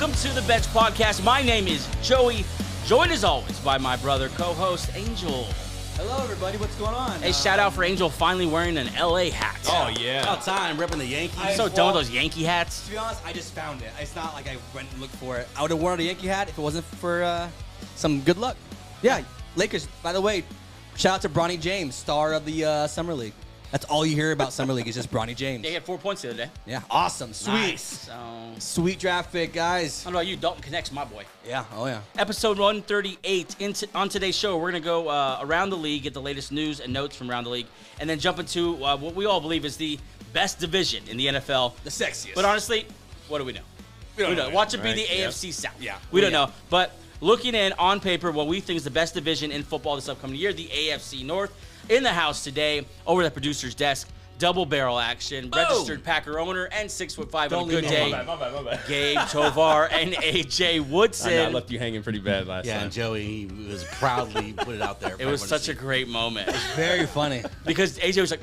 Welcome to the Bench Podcast. My name is Joey, joined as always by my brother, co-host Angel. Hello, everybody. What's going on? Hey, shout out for Angel finally wearing an LA hat. Oh, yeah. About time, repping the Yankees. I'm so done with those Yankee hats. To be honest, I just found it. It's not like I went and looked for it. I would have worn a Yankee hat if it wasn't for some good luck. Yeah, Lakers, by the way, shout out to Bronny James, star of the Summer League. That's all you hear about Summer League is just Bronny James. They had 4 points the other day. Yeah, awesome. Sweet. Nice. So, Sweet draft pick, guys. I don't know about you, Dalton Connect's my boy. Yeah, oh yeah. Episode 138. On today's show, we're going to go around the league, get the latest news and notes from around the league, and then jump into what we all believe is the best division in the NFL. The sexiest. But honestly, what do we know? We don't know. Watch it be the AFC South. Yeah. We don't know. But looking in on paper, what we think is the best division in football this upcoming year, the AFC North. In the house today, over at the producer's desk, double barrel action, registered Packer owner and 6'5" on a good day. My bad. Gabe Tovar and AJ Woodson. I left you hanging pretty bad last time. And Joey, he was proudly put it out there. It was such a great moment. Very funny. Because AJ was like,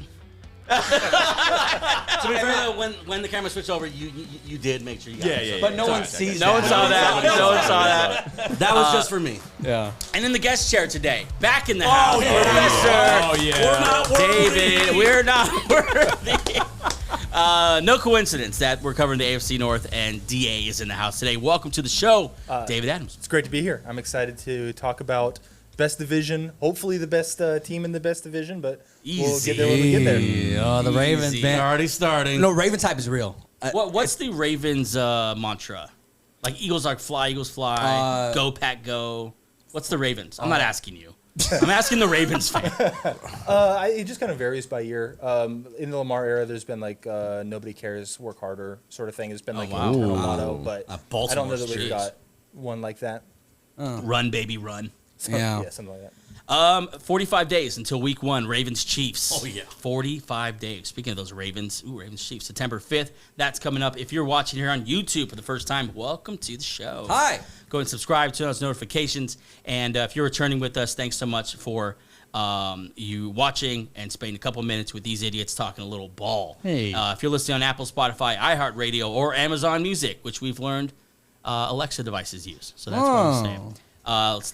To be fair, though, when the camera switched over, you did make sure you got it. But no one sees no one that. saw that. No one saw that. That was just for me. Yeah. And in the guest chair today, back in the house, Professor We're not David. We're not worthy. No coincidence that we're covering the AFC North and DA is in the house today. Welcome to the show, David Adams. It's great to be here. I'm excited to talk about best division, hopefully the best team in the best division, but we'll get there when we get there. Oh, the Ravens, Easy. man. Already starting. No, Ravens hype is real. What's the Ravens mantra? Like Eagles fly, Eagles fly, go Pack go. What's the Ravens? I'm not asking you. I'm asking the Ravens fan. It just kind of varies by year. In the Lamar era, there's been like nobody cares, work harder sort of thing. It's been like wow. an internal motto, but I Baltimore don't know that streets. we've got one like that. Run, baby, run. Yeah. Something like that. 45 days until week 1, Ravens-Chiefs. Oh, yeah. 45 days. Speaking of those Ravens, Ravens-Chiefs, September 5th. That's coming up. If you're watching here on YouTube for the first time, welcome to the show. Hi. Go and subscribe, turn on those notifications. And if you're returning with us, thanks so much for you watching and spending a couple minutes with these idiots talking a little ball. Hey. If you're listening on Apple, Spotify, iHeartRadio, or Amazon Music, which we've learned Alexa devices use. So that's what I'm saying.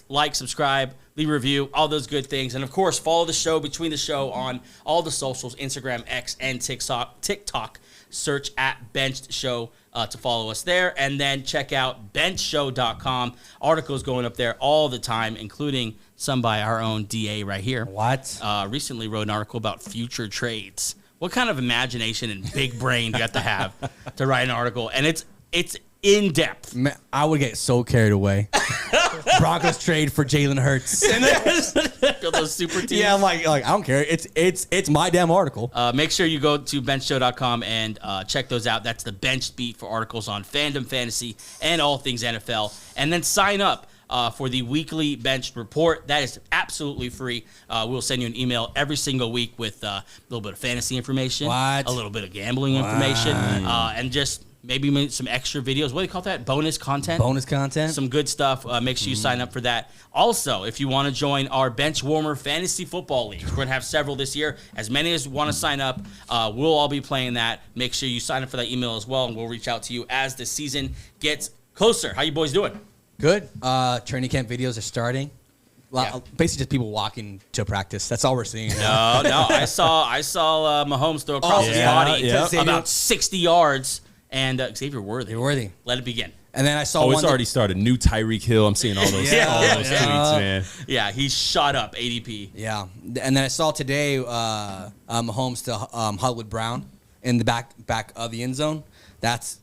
Like, subscribe, leave a review, all those good things. And, of course, follow the show between the show on all the socials, Instagram, X, and TikTok. Search at Benched Show to follow us there. And then check out benchshow.com. Articles going up there all the time, including some by our own DA right here. What? Recently wrote an article about future trades. What kind of imagination and big brain do you have to write an article? And it's in depth. Man, I would get so carried away. Broncos trade for Jalen Hurts. Those super teams. Yeah, I'm like I don't care. It's my damn article. Make sure you go to benchshow.com and check those out. That's the bench beat for articles on fandom, fantasy, and all things NFL. And then sign up for the weekly Benched Report. That is absolutely free. We'll send you an email every single week with a little bit of fantasy information, What? a little bit of gambling information, and just maybe some extra videos. What do you call that? Bonus content? Bonus content. Some good stuff. Make sure you sign up for that. Also, if you want to join our Bench Warmer Fantasy Football League, we're going to have several this year. As many as want to sign up, we'll all be playing that. Make sure you sign up for that email as well, and we'll reach out to you as the season gets closer. How you boys doing? Good. Training camp videos are starting. Yeah. Basically just people walking to practice. That's all we're seeing. No. I saw Mahomes throw across his body about 60 yards. And Xavier Worthy. Let it begin. And then I saw it's already started. New Tyreek Hill. I'm seeing all those, tweets, man. Yeah, he shot up ADP. Yeah. And then I saw today Mahomes to huddle with Brown in the back of the end zone. That's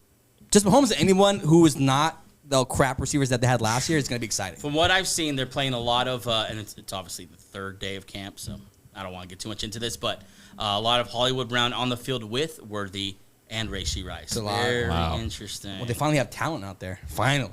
just Mahomes to anyone who is not the crap receivers that they had last year. It's going to be exciting. From what I've seen, they're playing a lot of, and it's obviously the third day of camp, so I don't want to get too much into this, but a lot of Hollywood Brown on the field with Worthy and Rashee Rice. Very interesting. Well, they finally have talent out there. Finally.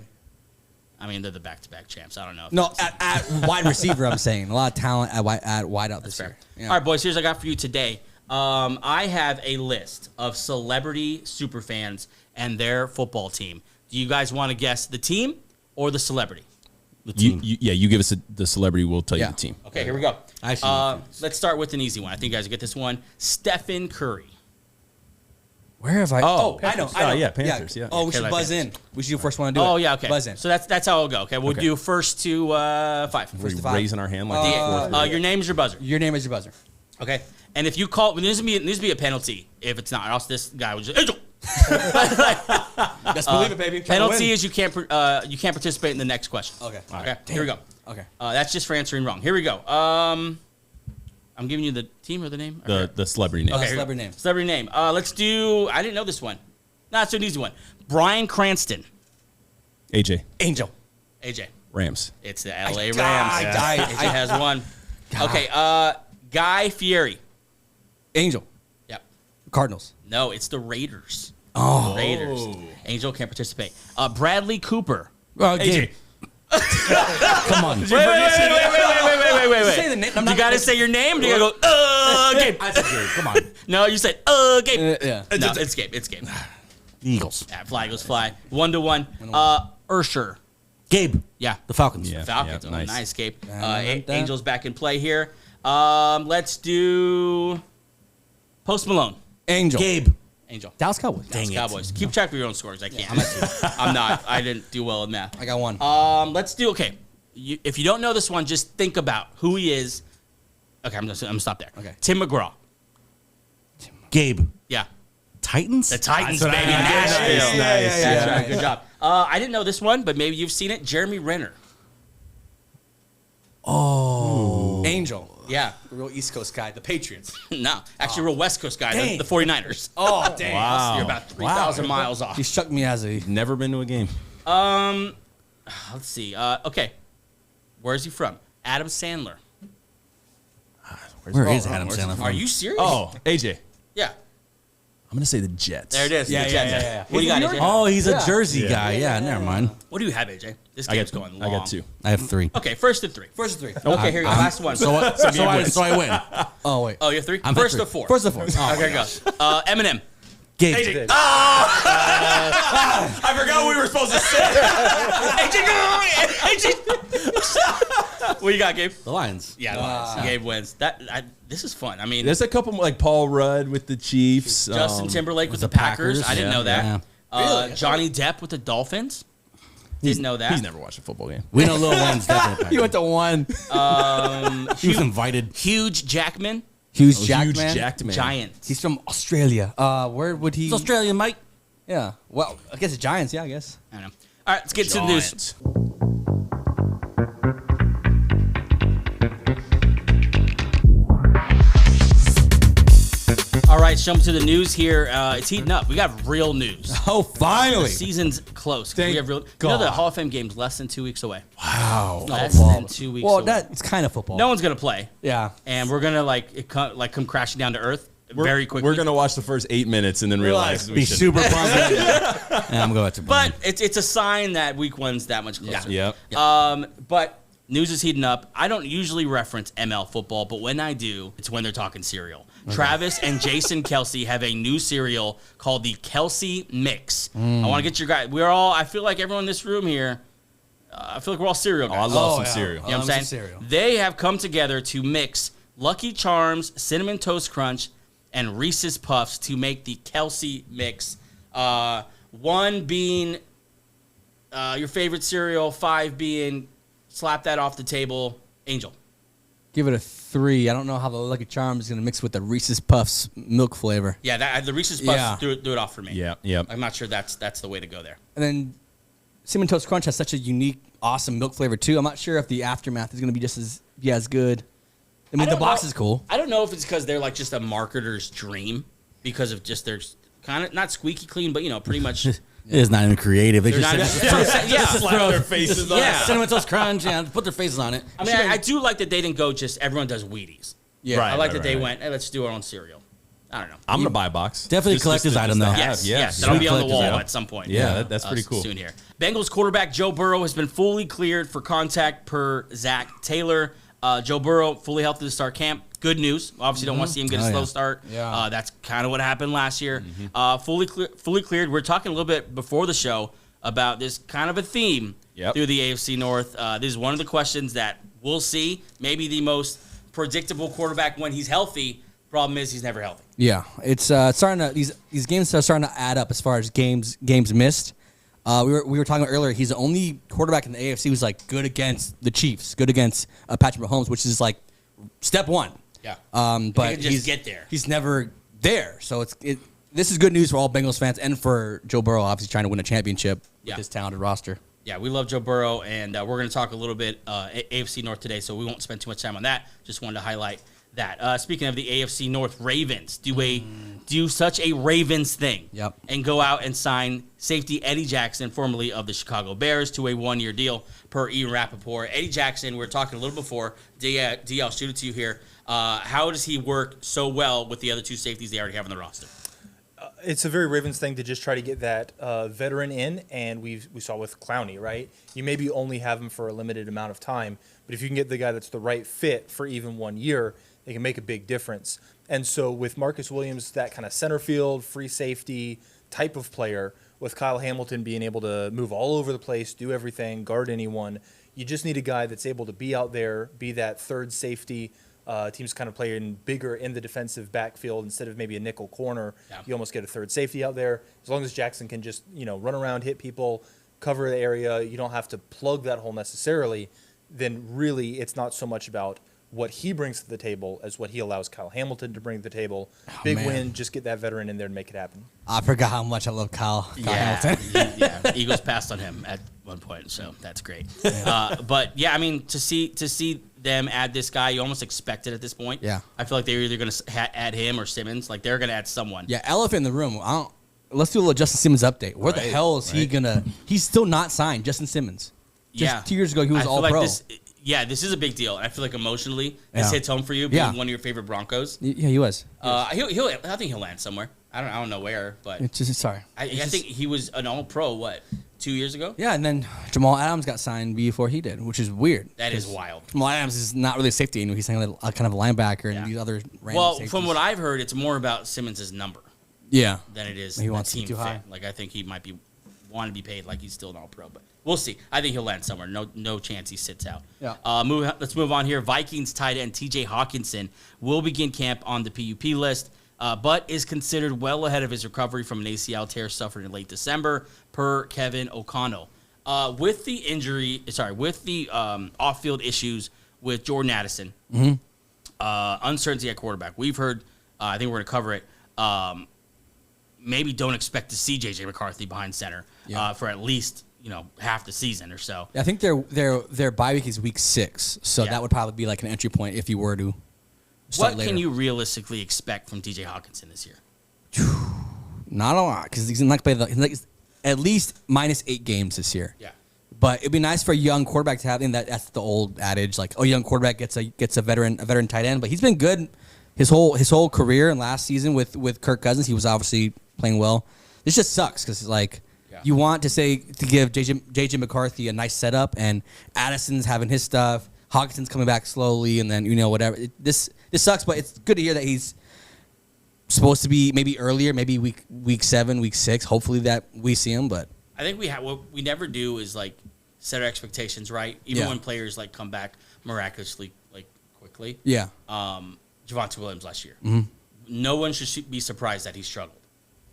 I mean, they're the back-to-back champs. I don't know. No, at wide receiver, I'm saying. A lot of talent at wide out this year. Yeah. All right, boys, here's what I got for you today. I have a list of celebrity superfans and their football team. Do you guys want to guess the team or the celebrity? The team. You give us the celebrity, we'll tell you the team. Okay, here we go. I see. Let's start with an easy one. I think you guys will get this one. Stephen Curry. Where have I? Oh, I know. yeah, Panthers, yeah. Oh, we should Carolina buzz in. We should do first one to do it. Oh, yeah, okay. Buzz in. So that's how it'll go. Okay, we'll do first to 5. We're to 5. raising our hand like the fourth. Your name's your buzzer. Your name is your buzzer. Okay, and if you call, this needs to be a penalty. If it's not, or else this guy will just. Let's believe it, baby. Penalty is you can't participate in the next question. Okay. Okay. Here we go. Okay. That's just for answering wrong. Here we go. I'm giving you the team or the name. The celebrity name. Okay. here we go. Celebrity name. Celebrity name. Let's do. I didn't know this one. No, it's an easy one. Bryan Cranston. AJ. Angel. AJ. Rams. It's the LA Rams. I died. AJ has one. God. Okay. Guy Fieri. Angel. Yep. Cardinals. No, it's the Raiders. Oh. Raiders. Angel can't participate. Bradley Cooper. AJ. Come on. Wait. Say the name. You got to say your name. You got to go, Gabe. I said Gabe. Come on. No, you said, Gabe. Yeah. No, it's Gabe. It's Gabe. Eagles. Yeah, fly goes fly. 1-1. Ursher. Gabe. Yeah. The Falcons. Yeah. Falcons. Yeah, Oh, nice. nice, Gabe. That. Angels back in play here. Let's do Post Malone. Angel. Gabe. Angel. Dallas Cowboys. Dallas it. Cowboys. Keep track of your own scores. I can't. I'm not. I didn't do well in math. I got one. Let's do, okay. If you don't know this one, just think about who he is. Okay, I'm gonna stop there. Okay. Tim McGraw. Gabe. Yeah. Titans. The Titans, That's what baby. I- Nashville. Nice, nice, That's yeah. right. Good job. I didn't know this one, but maybe you've seen it. Jeremy Renner. Angel. Yeah. The real East Coast guy. The Patriots. No. Actually, real West Coast guy. Dang. The 49ers. Oh, dang. Wow. You're about 3,000 miles off. He struck me as a... Never been to a game. Let's see. Okay. Where's he from? Adam Sandler. Where is Adam Sandler from? Are you serious? Oh, AJ. Yeah. I'm gonna say the Jets. There it is. Yeah, The yeah, Jets. yeah, yeah. What do you got, AJ? Oh, he's Yeah. a Jersey Yeah. guy. Yeah, never mind. What do you have, AJ? This I game's got going long. I got 2. I have 3. Okay, first to 3. First of 3. Okay, here you go. Last one. So I win. Oh, wait. Oh, you have 3? I'm First at to 4. First of 4. Okay, go. Eminem. Gabe. I forgot what we were supposed to say. AJ. What you got, Gabe? The Lions. Yeah, Gabe wins. This is fun. I mean, There's a couple like Paul Rudd with the Chiefs. Justin Timberlake with the the Packers. Packers, I didn't yeah. know that. Really? Johnny Depp with the Dolphins. Didn't know that. He's never watched a football game. We know Lil Wayne's definitely You went to 1. He was invited. Huge Jackman. Huge Huge Jackman. Jackman. Giants. He's from Australia. Where would he... He's Australian, Mike. Yeah. Well, I guess the Giants. Yeah, I guess. I don't know. All right, let's get to the news. Giants. All right, jump to the news here. It's heating up. We got real news. Oh, The finally. season's close. Thank We have real. You know God. the Hall of Fame game's less than 2 weeks away. Wow. Less than 2 weeks Well, away. that's kind of football. No one's gonna play, Yeah. and we're gonna come crashing down to earth very quickly. We're gonna watch the first 8 minutes and then realize we Be should. super pumped. Yeah, I'm going to. But it's a sign that week one's that much closer. Yep. But news is heating up. I don't usually reference ML football, but when I do, it's when they're talking cereal. Travis and Jason Kelce have a new cereal called the Kelce Mix. I want to get your guys. I feel like everyone in this room here, I feel like we're all cereal Oh, I guys. love Oh, some yeah. cereal. You know what I'm saying? cereal. They have come together to mix Lucky Charms, Cinnamon Toast Crunch, and Reese's Puffs to make the Kelce Mix. 1 being your favorite cereal, 5 being slap that off the table, Angel. Give it a 3. I don't know how the Lucky Charms is going to mix with the Reese's Puffs milk flavor. Yeah, the Reese's Puffs Yeah. threw it off for me. Yep. I'm not sure that's the way to go there. And then Cinnamon Toast Crunch has such a unique, awesome milk flavor, too. I'm not sure if the aftermath is going to be just as good. I mean, the don't box know. is cool. I don't know if it's because they're like just a marketer's dream because of just their kind of not squeaky clean, but pretty much. It's not even creative. They They're just not- said, yeah. Slap their faces on yeah. Cinnamon Toast Crunch. Yeah, put their faces on it. I mean, I do like that they didn't go just everyone does Wheaties. Yeah. Right. I like that they went, hey, let's do our own cereal. I don't know. I'm gonna buy a box. Definitely a collector's item, though. Yes, Yeah. yes, that'll be on the Collector's wall item. at some point. Yeah, that's pretty cool. Soon here. Bengals quarterback Joe Burrow has been fully cleared for contact per Zach Taylor. Joe Burrow fully healthy to start camp. Good news. Obviously, don't want to see him get a slow start. Yeah. That's kind of what happened last year. Fully cleared. We're talking a little bit before the show about this kind of a theme through the AFC North. This is one of the questions that we'll see. Maybe the most predictable quarterback when he's healthy Problem is, he's never healthy. Yeah, it's starting to these games are starting to add up as far as games missed. We were talking about earlier. He's the only quarterback in the AFC who's like good against the Chiefs, good against Patrick Mahomes, which is like step one. Yeah. But he can just get there. He's never there. So this is good news for all Bengals fans and for Joe Burrow, obviously trying to win a championship with his talented roster. Yeah, we love Joe Burrow, and we're going to talk a little bit AFC North today, so we won't spend too much time on that. Just wanted to highlight that. Speaking of the AFC North, Ravens do such a Ravens thing. Yep. And go out and sign safety Eddie Jackson, formerly of the Chicago Bears, to a 1-year deal per Ian Rappaport. Eddie Jackson, we were talking a little before. DL, shoot it to you here. How does he work so well with the other two safeties they already have on the roster? It's a very Ravens thing to just try to get that veteran in, and we saw with Clowney, right? You maybe only have him for a limited amount of time, but if you can get the guy that's the right fit for even 1 year, they can make a big difference. And so with Marcus Williams, that kind of center field, free safety type of player, with Kyle Hamilton being able to move all over the place, do everything, guard anyone, you just need a guy that's able to be out there, be that third safety. Teams kind of playing bigger in the defensive backfield instead of maybe a nickel corner. Yeah. You almost get a third safety out there. As long as Jackson can just run around, hit people, cover the area, you don't have to plug that hole necessarily. Then really, it's not so much about what he brings to the table as what he allows Kyle Hamilton to bring to the table. Big win, just get that veteran in there and make it happen. I forgot how much I love Kyle Hamilton. Yeah, Eagles passed on him at one point, so that's great. But yeah, I mean, to see them add this guy, you almost expect it at this point. Yeah, I feel like they're either going to add him or Simmons. Like they're going to add someone. Yeah, elephant in the room. Let's do a little Justin Simmons update. Where the hell is he gonna? He's still not signed. Justin Simmons. Just 2 years ago, he was all pro. This is a big deal. I feel like emotionally, this hits home for you, being one of your favorite Broncos. Yeah, he was. I think he'll land somewhere. I don't know where, but I think he was an All-Pro. 2 years ago? Yeah, and then Jamal Adams got signed before he did, which is weird. That is wild. Jamal Adams is not really a safety anymore. He's kind of a linebacker and these other random safeties. From what I've heard, it's more about Simmons' number. Yeah. Than it is he wants team to be too high. Like I think he might want to be paid like he's still an All-Pro, but we'll see. I think he'll land somewhere. No chance he sits out. Yeah. Let's move on here. Vikings tight end T.J. Hockenson will begin camp on the PUP list, but is considered well ahead of his recovery from an ACL tear suffered in late December, per Kevin O'Connell. With the off-field issues with Jordan Addison, uncertainty at quarterback. We've heard. I think we're going to cover it. Maybe don't expect to see J.J. McCarthy behind center for at least half the season or so. I think their bye week is week 6, so that would probably be like an entry point if you were to start What later. can you realistically expect from T.J. Hockenson this year? Not a lot, because he's not going to play at least -8 games this year. Yeah. But it'd be nice for a young quarterback to have. And that's the old adage, like, young quarterback gets a veteran tight end. But he's been good his whole career. And last season with Kirk Cousins, he was obviously playing well. This just sucks because you want to give JJ McCarthy a nice setup, and Addison's having his stuff. Hawkinson's coming back slowly, and then whatever. This sucks, but it's good to hear that he's supposed to be maybe earlier, maybe week 7, week 6. Hopefully that we see him, but I think what we never do is set our expectations right, even when players come back miraculously quickly. Yeah. Javonte Williams last year. Mm-hmm. No one should be surprised that he struggled.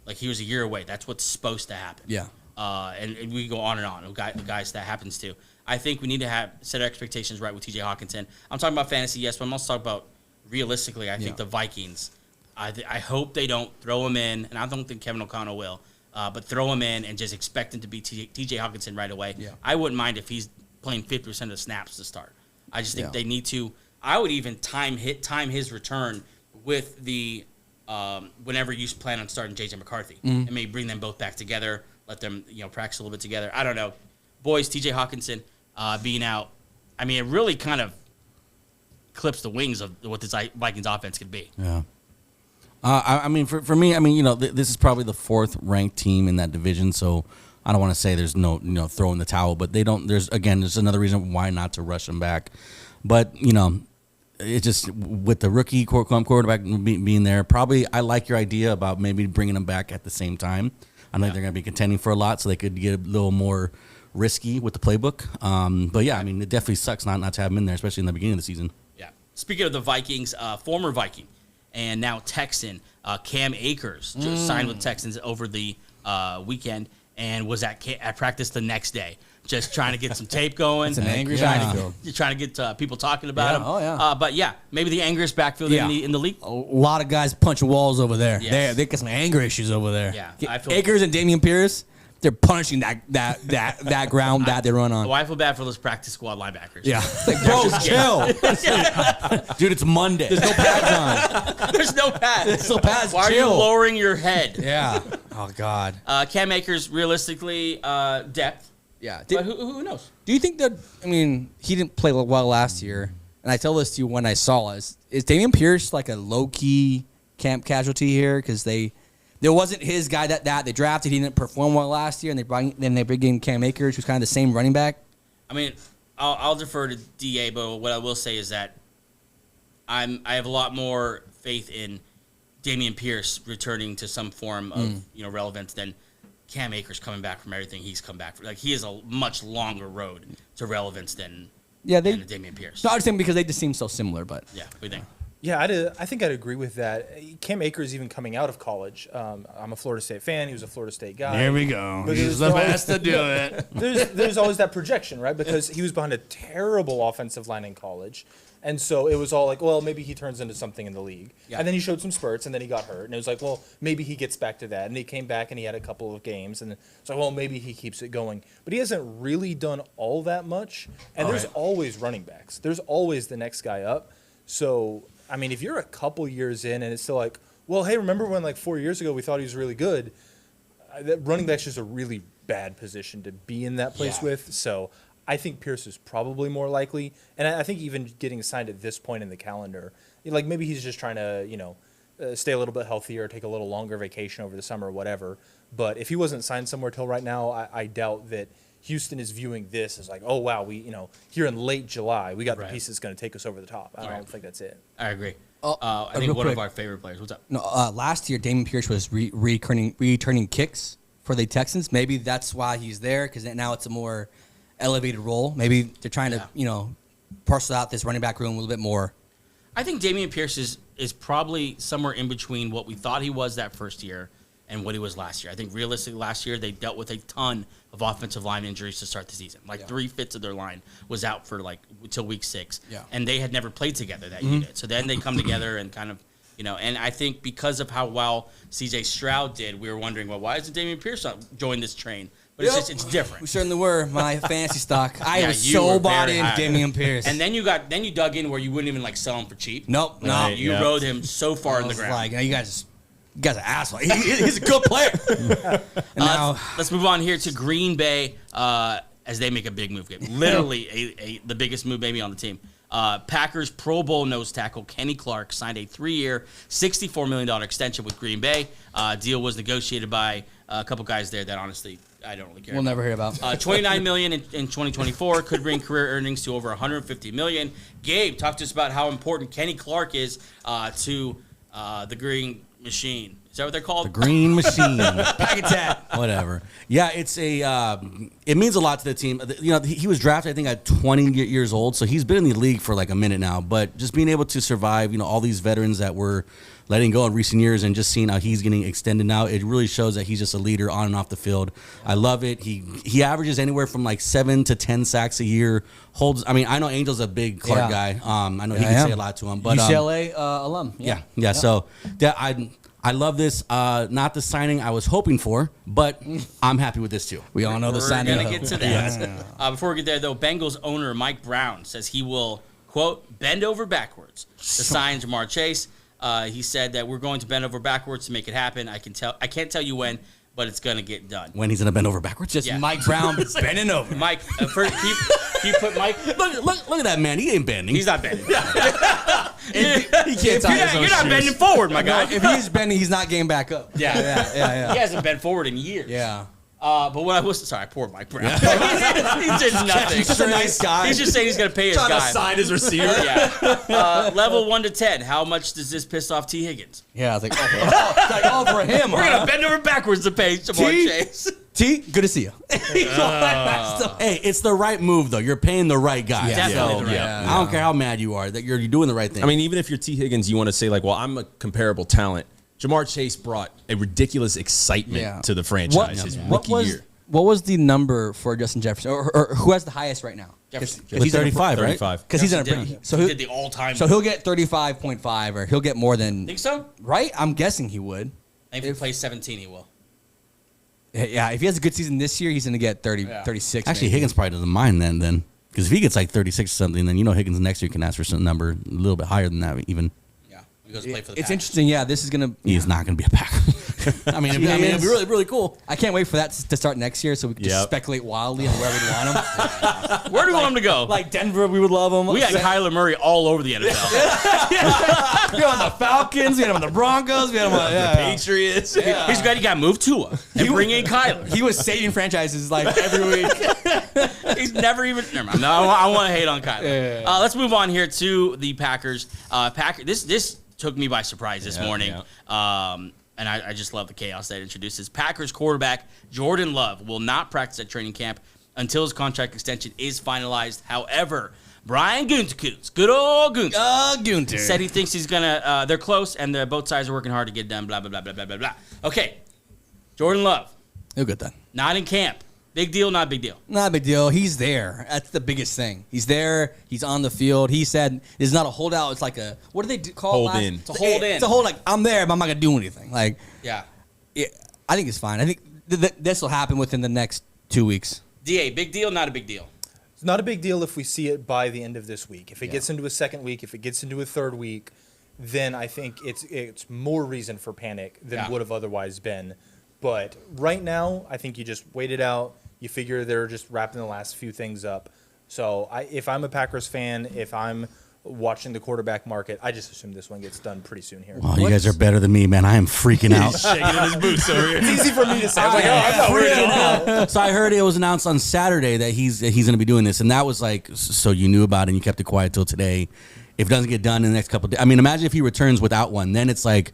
He was a year away. That's what's supposed to happen. Yeah. And we go on and on. The guys that happens to. I think we need to set our expectations right with T.J. Hockenson. I'm talking about fantasy, yes, but I'm also talking about realistically. I think the Vikings. I hope they don't throw him in, and I don't think Kevin O'Connell will. But throw him in and just expect him to be T.J. Hockenson right away. Yeah. I wouldn't mind if he's playing 50% of the snaps to start. I just think they need to. I would even time his return with the whenever you plan on starting J.J. McCarthy, and maybe bring them both back together, let them practice a little bit together. I don't know, boys. T.J. Hockenson being out, I mean, it really kind of clips the wings of what this Vikings offense could be. Yeah. I mean, for me, I mean, this is probably the 4th ranked team in that division, so I don't want to say there's no, throw in the towel, but they don't. There's another reason why not to rush them back, but it's just with the rookie quarterback being there. Probably, I like your idea about maybe bringing them back at the same time. I know they're going to be contending for a lot, so they could get a little more risky with the playbook. But yeah, I mean, it definitely sucks not to have him in there, especially in the beginning of the season. Yeah. Speaking of the Vikings, former Viking and now Texan, Cam Akers, just signed with Texans over the weekend and was at practice the next day. Just trying to get some tape going. It's an angry backfield. Trying to get people talking about him. Oh, yeah. But yeah, maybe the angriest backfield in the league. A lot of guys punching walls over there. Yes. They got some anger issues over there. Yeah, I feel- Akers and Dameon Pierce, they're punishing that ground that they run on. Oh, I feel bad for those practice squad linebackers. Yeah. It's like, bro, chill. Dude, it's Monday. There's no pads on. There's no pads. There's no pads. Why are you Chill. lowering your head? Yeah. Oh, God. Cam Akers, realistically, depth. Yeah. But who knows? Do you think that, I mean, he didn't play well last year, and I tell this to you when I saw it. Is Dameon Pierce like a low-key camp casualty here? Because there wasn't his guy that they drafted. He didn't perform well last year, and they bring in Cam Akers, who's kind of the same running back. I mean, I'll defer to DA, but what I will say is that I have a lot more faith in Dameon Pierce returning to some form of relevance than Cam Akers coming back from everything he's come back from. Like, he is a much longer road to relevance than Dameon Pierce. No, I was saying because they just seem so similar, but Yeah, what do you think? Yeah, I think I'd agree with that. Cam Akers, even coming out of college, I'm a Florida State fan. He was a Florida State guy. there we go. But He's there's the always- best to do it. There's always that projection, right? Because he was behind a terrible offensive line in college. And so it was all like, well, maybe he turns into something in the league. Yeah. And then he showed some spurts, and then he got hurt. And it was like, well, maybe he gets back to that. And he came back, and he had a couple of games. And it's like, well, maybe he keeps it going. But he hasn't really done all that much. And there's always running backs. There's always the next guy up. So, I mean, if you're a couple years in, and it's still like, well, hey, remember when like 4 years ago we thought he was really good? That running back's just a really bad position to be in that place with. So I think Pierce is probably more likely, and I think even getting signed at this point in the calendar, like maybe he's just trying to, stay a little bit healthier, take a little longer vacation over the summer, or whatever. But if he wasn't signed somewhere till right now, I doubt that Houston is viewing this as like, oh wow, we here in late July we got the piece that's going to take us over the top. I don't think that's it. I agree. Oh, I think real one of quick. our favorite players. What's up? No, last year Dameon Pierce was returning kicks for the Texans. Maybe that's why he's there, because now it's a more elevated role. Maybe they're trying to parcel out this running back room a little bit more. I think Dameon Pierce is probably somewhere in between what we thought he was that first year and what he was last year. I think realistically last year they dealt with a ton of offensive line injuries to start the season. Like 3/5 of their line was out for until week 6. Yeah. And they had never played together that unit. So then they come together and kind of, and I think because of how well CJ Stroud did, we were wondering, well, why isn't Dameon Pierce join this train? But it's We different. certainly were. My fantasy stock. I was you were so bought very in high. Dameon Pierce. And then you dug in where you wouldn't even sell him for cheap. nope, no. Right. You Yeah. rode him so far in I the was ground. like, you guys are assholes. He's a good player. And now, Let's move on here to Green Bay as they make a big move. Literally the biggest move maybe on the team. Packers Pro Bowl nose tackle Kenny Clark signed a 3-year, $64 million extension with Green Bay. Deal was negotiated by a couple guys there that honestly I don't really care. we'll never hear about. $29 million in 2024 could bring career earnings to over $150 million. Gabe, talk to us about how important Kenny Clark is to the Green Machine. Is that what they're called? The Green Machine. Pack attack. Whatever. Yeah, it's it means a lot to the team. He was drafted, I think, at 20 years old, so he's been in the league for like a minute now. But just being able to survive, all these veterans that were letting go in recent years, and just seeing how he's getting extended now, it really shows that he's just a leader on and off the field. I love it. He averages anywhere from like 7 to 10 sacks a year. I know Angel's a big Clark guy. I know he can say a lot to him. But UCLA alum. yeah. So I love this. Not the signing I was hoping for, but I'm happy with this too. We all know the We're signing. going to get to that. Before we get there, though, Bengals owner Mike Brown says he will, quote, bend over backwards to sign Jamar Chase. He said that we're going to bend over backwards to make it happen. I can't tell you when, but it's going to get done. When he's going to bend over backwards? Just Mike Brown bending over. Mike, first, can you put Mike? Look at that man. He ain't bending. He's not bending. He can't tie his own You're not shoes. bending forward, my guy. If he's bending, he's not getting back up. Yeah. He hasn't bent forward in years. Yeah. But what I was sorry, poor Mike Brown. he did nothing. He's just a nice guy. He's just saying he's going to pay his Trying to guy. sign his receiver. Yeah. Level 1 to 10. How much does this piss off T. Higgins? Yeah, I was like, for him. We're going to bend over backwards to pay Jamar T? Chase. T, good to see you. Hey, it's the right move though. You're paying the right guy. Yeah. Definitely So, the right yeah. I don't care how mad you are that you're doing the right thing. I mean, even if you're T. Higgins, you want to say like, well, I'm a comparable talent. Jamar Chase brought a ridiculous excitement to the franchise his rookie year. What was the number for Justin Jefferson, or who has the highest right now? Jefferson. With 35, right? 35. Because he's in a Jefferson pretty. did- So he he'll, did the all-time. so he'll get 35.5, or he'll get more than. Think so? Right? I'm guessing he would. If he plays 17, he will. Yeah, if he has a good season this year, he's going to get 30, Yeah. 36. Actually, maybe. Higgins probably doesn't mind then. Because if he gets like 36 or something, then Higgins next year can ask for some number a little bit higher than that even. Yeah. He goes to play for the It's Packers. interesting. Yeah, this is going to. He's not going to be a Packer. I mean, it'd be really, really cool. I can't wait for that to start next year so we can just Yep. speculate wildly on where we want him. Where do we want him to go? Like Denver, we would love him. we got Kyler Murray all over the NFL. We had him on the Falcons. We had him on the Broncos. We had him on Patriots. He's got to move Tua and bring in Kyler. He was saving franchises like every week. He's never even. Never mind. No, I want to hate on Kyler. Let's move on here to the Packers. This took me by surprise this morning. And I just love the chaos that it introduces. Packers quarterback Jordan Love will not practice at training camp until his contract extension is finalized. However, Brian Gutekunst, good old Gunther, Gunter. said he thinks he's gonna. They're close, and both sides are working hard to get it done. Blah blah blah blah blah blah blah. Okay, Jordan Love, He'll get that. not in camp. Big deal, not big deal. Not a big deal. He's there. That's the biggest thing. He's there. He's on the field. He said it's not a holdout. It's like a, what do they call it? Hold last? in. It's a hold in. It's a hold, like, I'm there, but I'm not going to do anything. Like, Yeah. I think it's fine. I think this will happen within the next 2 weeks. DA, big deal, not a big deal. It's not a big deal if we see it by the end of this week. If it gets into a second week, if it gets into a third week, then I think it's more reason for panic than would have otherwise been. But right now, I think you just wait it out. You figure they're just wrapping the last few things up. So if I'm a Packers fan, if I'm watching the quarterback market, I just assume this one gets done pretty soon here. Wow, you guys are better than me, man. I am freaking out. Shaking in his boots over here. It's easy for me to say. I was like, I'm not worried at all. So I heard it was announced on Saturday that he's going to be doing this, and that was like, so you knew about it and you kept it quiet till today. If it doesn't get done in the next couple of days, I mean, imagine if he returns without one. Then it's like,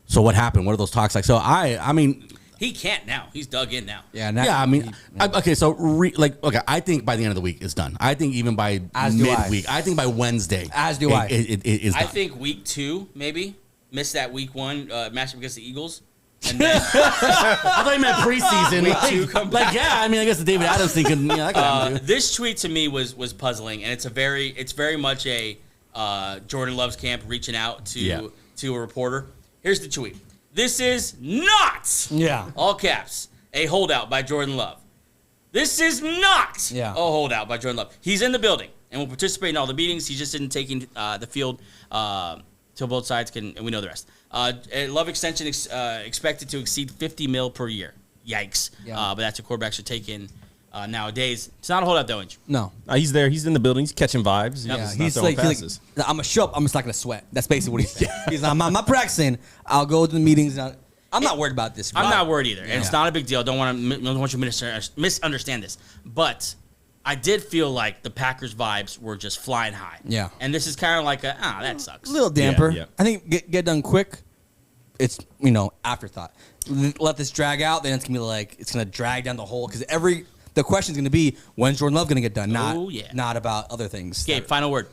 so what happened? What are those talks like? So I mean. He can't now. He's dug in now. Yeah, I mean, okay, so I think by the end of the week it's done. I think even by midweek, I think by Wednesday. As do I. It is done. I think week 2, maybe. Missed that week 1 matchup against the Eagles. And then I thought you meant preseason. Week 2 come back. I mean, I guess the David Adams thing could, that could happen too. This tweet to me was puzzling, and it's very much a Jordan Love's camp reaching out to a reporter. Here's the tweet. This is not, all caps, a holdout by Jordan Love. This is not a holdout by Jordan Love. He's in the building and will participate in all the meetings. He just isn't taking the field till both sides can, and we know the rest. Love extension expected to exceed $50 million per year. Yikes. But that's what quarterbacks should take in nowadays. It's not a holdout, though, Inch. No. He's there. He's in the building. He's catching vibes. He's like, I'm going to show up. I'm just not going to sweat. That's basically what he's saying. He's like, I'm not practicing. I'll go to the meetings. I'm not worried about this. I'm not worried either. And it's not a big deal. Don't want you to misunderstand this. But I did feel like the Packers vibes were just flying high. Yeah. And this is kind of like that sucks. A little damper. Yeah. I think get done quick. It's, afterthought. Let this drag out. Then it's going to be like, it's going to drag down the hole. Because the question's going to be, when's Jordan Love going to get done? Not about other things. Gabe, final word.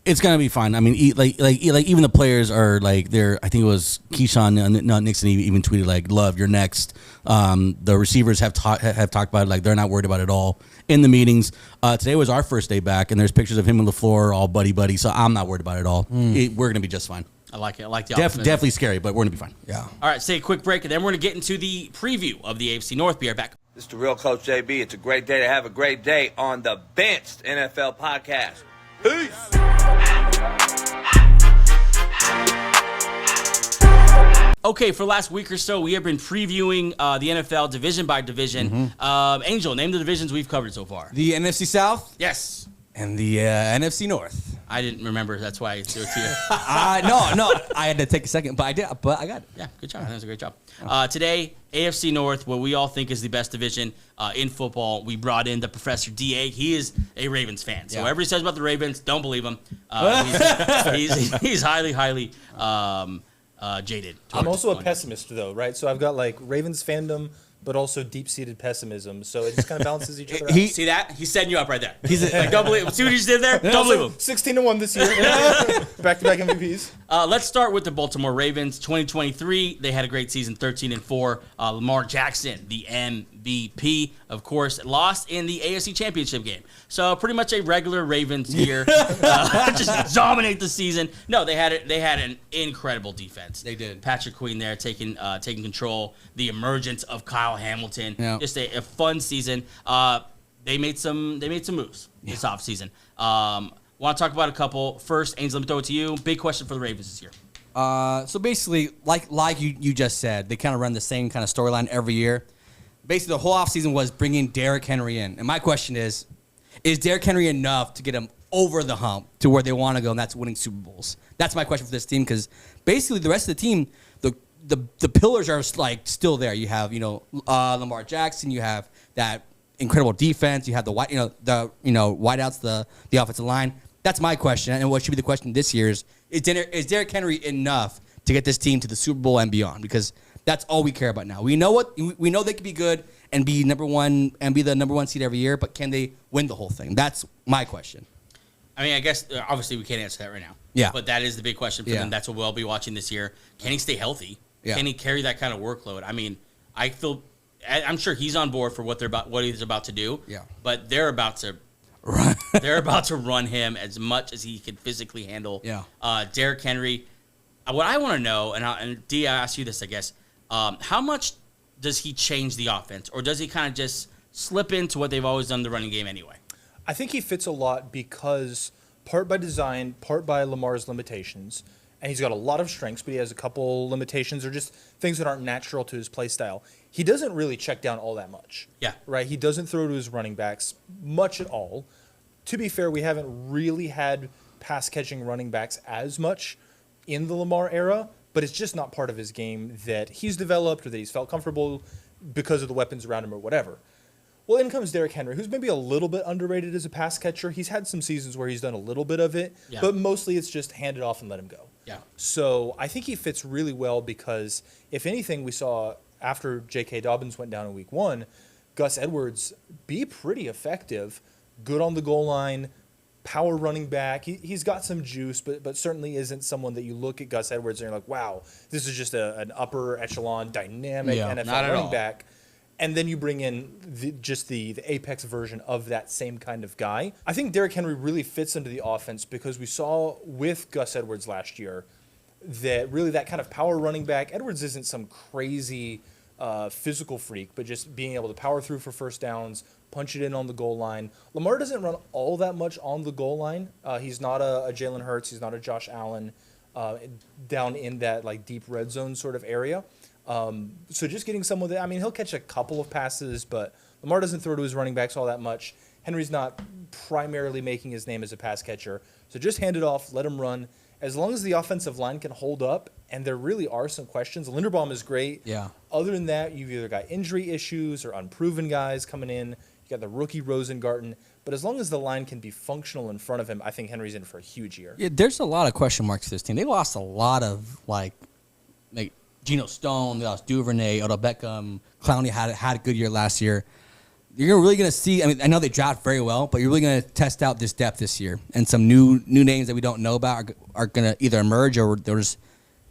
It's gonna be fine. I mean, even the players are like they're. I think it was Keyshawn Nixon even tweeted like, "Love, you're next." The receivers have talked about it, like they're not worried about it at all in the meetings. Today was our first day back, and there's pictures of him and LaFleur all buddy. So I'm not worried about it at all. We're gonna be just fine. I like it. I like the Definitely scary, but we're gonna be fine. Yeah. All right, say a quick break, and then we're gonna get into the preview of the AFC North. Be right back. This is the real Coach JB. It's a great day to have a great day on the Benched NFL podcast. Peace. Okay, for the last week or so, we have been previewing the NFL division by division. Angel, name the divisions we've covered so far. The NFC South Yes. and the NFC North. I didn't remember. That's why I threw it to you. No. I had to take a second, but I did. But I got it. Yeah, good job. That was a great job. Today, AFC North, what we all think is the best division in football. We brought in the Professor D.A. He is a Ravens fan. So whatever he says about the Ravens, don't believe him. He's highly jaded. I'm also a pessimist, though, right? So I've got like Ravens fandom but also deep-seated pessimism. So it just kind of balances each other out. See that? He's setting you up right there. Like, don't believe. See what he just did there? Don't believe him. 16-1 this year. Back-to-back MVPs. Let's start with the Baltimore Ravens. 2023, they had a great season, 13-4. Lamar Jackson, the MVP, of course, lost in the AFC Championship game. So pretty much a regular Ravens year. Just dominate the season. No, they had an incredible defense. They did. Patrick Queen there taking control. The emergence of Kyle Hamilton. Yeah. Just a fun season. They made some moves this offseason. Want to talk about a couple. First, Ainsley, let me throw it to you. Big question for the Ravens this year. So basically, like you just said, they kind of run the same kind of storyline every year. Basically, the whole offseason was bringing Derrick Henry in. And my question is Derrick Henry enough to get him over the hump to where they want to go, and that's winning Super Bowls? That's my question for this team, because basically the rest of the team, the pillars are like still there. You have Lamar Jackson, you have that incredible defense, you have the wideouts, the offensive line. That's my question, and what should be the question this year is Derrick Henry enough to get this team to the Super Bowl and beyond? Because that's all we care about now. We know they can be good and be number one and be the number one seed every year, but can they win the whole thing? That's my question. I mean, I guess, obviously, we can't answer that right now. Yeah. But that is the big question for them. That's what we'll be watching this year. Can he stay healthy? Yeah. Can he carry that kind of workload? I mean, I'm sure he's on board for what he's about to do. Yeah. But they're about to run him as much as he can physically handle. Yeah. Derrick Henry, what I want to know, and Dee, I asked you this, I guess, how much does he change the offense? Or does he kind of just slip into what they've always done in the running game anyway? I think he fits a lot because part by design, part by Lamar's limitations, and he's got a lot of strengths, but he has a couple limitations or just things that aren't natural to his play style. He doesn't really check down all that much. Yeah. Right? He doesn't throw to his running backs much at all. To be fair, we haven't really had pass-catching running backs as much in the Lamar era, but it's just not part of his game that he's developed or that he's felt comfortable because of the weapons around him or whatever. Well, in comes Derrick Henry, who's maybe a little bit underrated as a pass catcher. He's had some seasons where he's done a little bit of it, but mostly it's just hand it off and let him go. Yeah. So I think he fits really well because, if anything, we saw after J.K. Dobbins went down in week 1, Gus Edwards be pretty effective, good on the goal line, power running back. He's got some juice, but certainly isn't someone that you look at Gus Edwards and you're like, wow, this is just an upper echelon, dynamic NFL running back. And then you bring in the apex version of that same kind of guy. I think Derrick Henry really fits into the offense because we saw with Gus Edwards last year that really that kind of power running back. Edwards isn't some crazy physical freak, but just being able to power through for first downs, punch it in on the goal line. Lamar doesn't run all that much on the goal line. He's not a Jalen Hurts. He's not a Josh Allen down in that like deep red zone sort of area. So just getting someone that, I mean, he'll catch a couple of passes, but Lamar doesn't throw to his running backs all that much. Henry's not primarily making his name as a pass catcher. So just hand it off, let him run. As long as the offensive line can hold up, and there really are some questions. Linderbaum is great. Yeah. Other than that, you've either got injury issues or unproven guys coming in. You got the rookie Rosengarten. But as long as the line can be functional in front of him, I think Henry's in for a huge year. Yeah, there's a lot of question marks for this team. They lost a lot of, like Geno Stone, they lost Duvernay, Odell Beckham, Clowney had a good year last year. You're really going to see, I mean, I know they draft very well, but you're really going to test out this depth this year. And some new names that we don't know about are going to either emerge or they'll just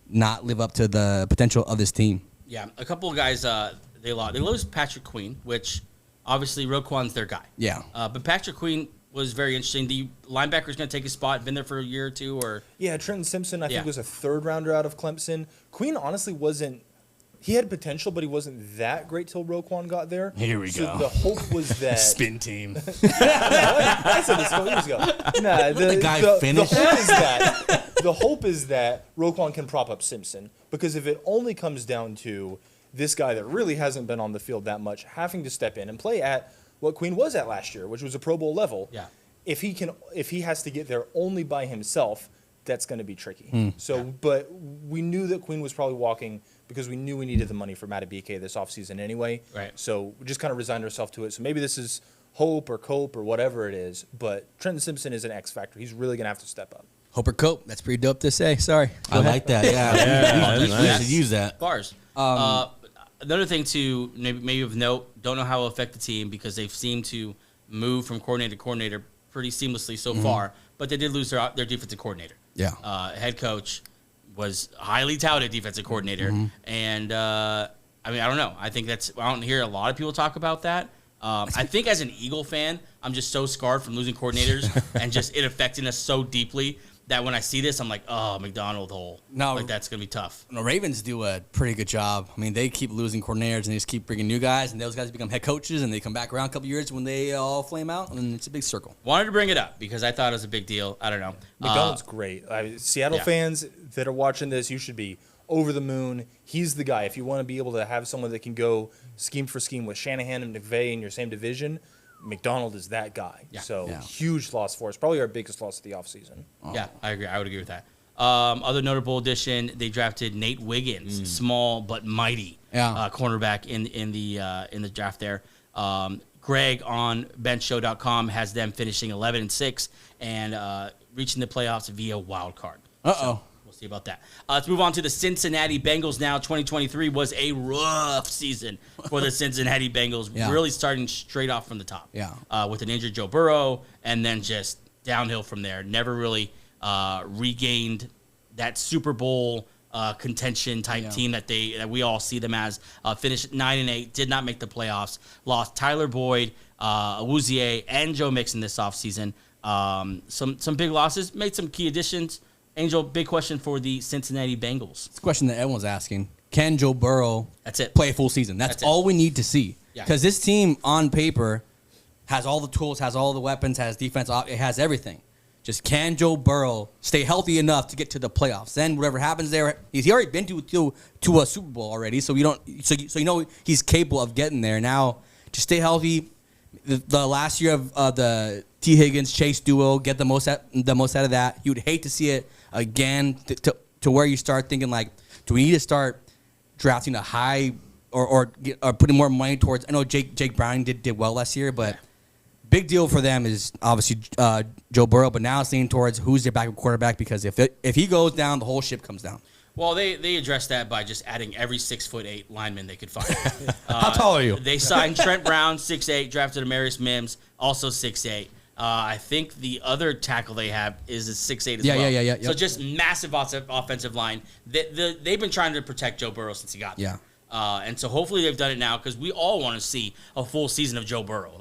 not live up to the potential of this team. Yeah, a couple of guys they lost. They lost Patrick Queen, which obviously Roquan's their guy. Yeah. But Patrick Queen was very interesting. The linebacker's going to take his spot, been there for a year or two, or yeah, Trenton Simpson I think was a third rounder out of Clemson. Queen honestly wasn't. He had potential, but he wasn't that great till Roquan got there. Here we so go. The hope was that spin team. I said this 4 years ago. Nah, the guy finished. The hope is that Roquan can prop up Simpson, because if it only comes down to this guy that really hasn't been on the field that much having to step in and play at what Queen was at last year, which was a Pro Bowl level. Yeah. If he has to get there only by himself, that's going to be tricky. But we knew that Queen was probably walking because we knew we needed the money for Madubuike this offseason anyway. Right. So we just kind of resigned ourselves to it. So maybe this is hope or cope or whatever it is. But Trenton Simpson is an X factor. He's really going to have to step up. Hope or cope. That's pretty dope to say. Sorry. I like that. Yeah, we should use that. bars. another thing to maybe of note, don't know how it will affect the team because they've seemed to move from coordinator to coordinator pretty seamlessly so far, but they did lose their defensive coordinator. Yeah. Head coach was highly touted defensive coordinator, and I don't know. I think I don't hear a lot of people talk about that. I think as an Eagle fan, I'm just so scarred from losing coordinators and just it affecting us so deeply that when I see this, I'm like, oh, McDonald hole. No. Like, that's going to be tough. The Ravens do a pretty good job. I mean, they keep losing coordinators, and they just keep bringing new guys, and those guys become head coaches, and they come back around a couple years when they all flame out, and it's a big circle. Wanted to bring it up because I thought it was a big deal. I don't know. McDonald's great. Seattle yeah. fans that are watching this, you should be over the moon. He's the guy. If you want to be able to have someone that can go scheme for scheme with Shanahan and McVay in your same division, McDonald is that guy. Yeah. So Yeah. huge loss for us. Probably our biggest loss of the offseason. Yeah, I agree. I would agree with that. Other notable addition, they drafted Nate Wiggins, small but mighty cornerback in the draft there. Greg on benchshow.com has them finishing 11-6 and reaching the playoffs via wild card. So we'll see about that. Let's move on to the Cincinnati Bengals now. 2023 was a rough season for the Cincinnati Bengals, really starting straight off from the top. With an injured Joe Burrow and then just downhill from there. Never really regained that Super Bowl contention type team that we all see them as. Finished 9-8, did not make the playoffs. Lost Tyler Boyd, Awuzie, and Joe Mixon this offseason. Some big losses. Made some key additions. Angel, big question for the Cincinnati Bengals. It's a question that everyone's asking. Can Joe Burrow play a full season? That's all we need to see. Because this team, on paper, has all the tools, has all the weapons, has defense, it has everything. Just can Joe Burrow stay healthy enough to get to the playoffs? Then whatever happens there, he's already been to a Super Bowl already, so you know he's capable of getting there. Now, just stay healthy. The last year of the T. Higgins Chase duo, get the most out of that. You'd hate to see it again to where you start thinking like, do we need to start drafting a high or putting more money towards? I know Jake Browning did well last year, but. Big deal for them is obviously Joe Burrow, but now it's leaning towards who's their backup quarterback because if he goes down, the whole ship comes down. Well, they addressed that by just adding every 6'8" lineman they could find. How tall are you? They signed Trent Brown, 6'8", drafted Amarius Mims, also 6'8". I think the other tackle they have is a 6'8" as well. Yeah. So just massive offensive line. They've been trying to protect Joe Burrow since he got there. And so hopefully they've done it now because we all want to see a full season of Joe Burrow.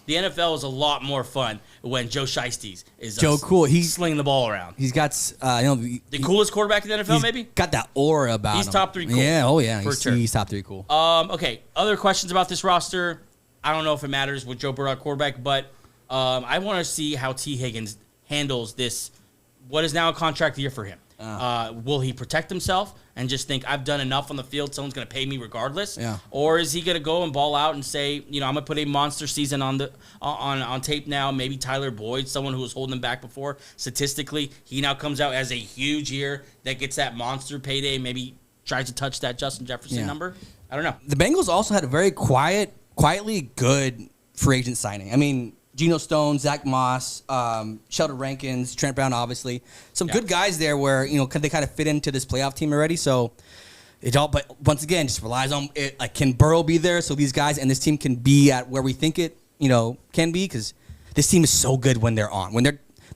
The NFL is a lot more fun when Joe Shiesty is he's slinging the ball around. He's got the coolest quarterback in the NFL, maybe? Got that aura about him. He's top 3 cool. Yeah, for sure. He's top 3 cool. Okay, other questions about this roster? I don't know if it matters with Joe Burrow at quarterback, but I want to see how T. Higgins handles this, what is now a contract year for him. Will he protect himself and just think I've done enough on the field, someone's going to pay me regardless? Or is he going to go and ball out and say, I'm going to put a monster season on tape now? Maybe Tyler Boyd, someone who was holding him back before, statistically, he now comes out as a huge year that gets that monster payday, maybe tries to touch that Justin Jefferson number. I don't know. The Bengals also had a very quietly good free agent signing. I mean, Geno Stone, Zach Moss, Sheldon Rankins, Trent Brown, obviously. Some good guys there where, they kind of fit into this playoff team already. So but once again, just relies on it. Like, can Burrow be there so these guys and this team can be at where we think it, can be? Because this team is so good when they're on. When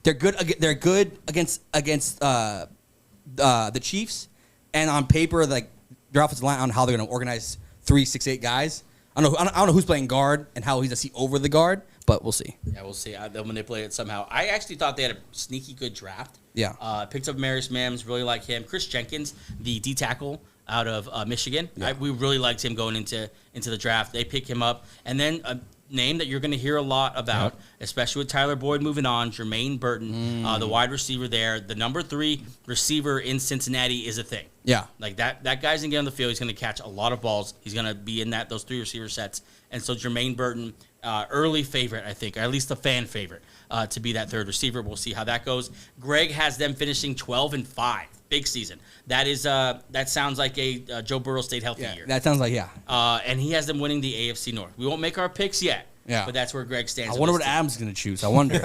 they're good against the Chiefs, and on paper, like, their offensive line on how they're going to organize 3, 6, 8 guys. I don't know who's playing guard and how he's going to see over the guard. But we'll see. Yeah, we'll see. They'll manipulate it somehow. I actually thought they had a sneaky good draft. Yeah. Picked up Amarius Mims, really like him. Chris Jenkins, the D tackle out of Michigan. Yeah. We really liked him going into the draft. They pick him up. And then a name that you're going to hear a lot about, especially with Tyler Boyd moving on, Jermaine Burton, the wide receiver there. The number 3 receiver in Cincinnati is a thing. Yeah. Like that guy's going to get on the field. He's going to catch a lot of balls. He's going to be in those 3 receiver sets. And so Jermaine Burton, early favorite, I think, or at least a fan favorite, to be that 3rd receiver. We'll see how that goes. Greg has them finishing 12-5. Big season. That is that sounds like a Joe Burrow stayed healthy year. That sounds like, and he has them winning the AFC North. We won't make our picks yet. Yeah. But that's where Greg stands. I wonder what Adam's going to choose. I wonder.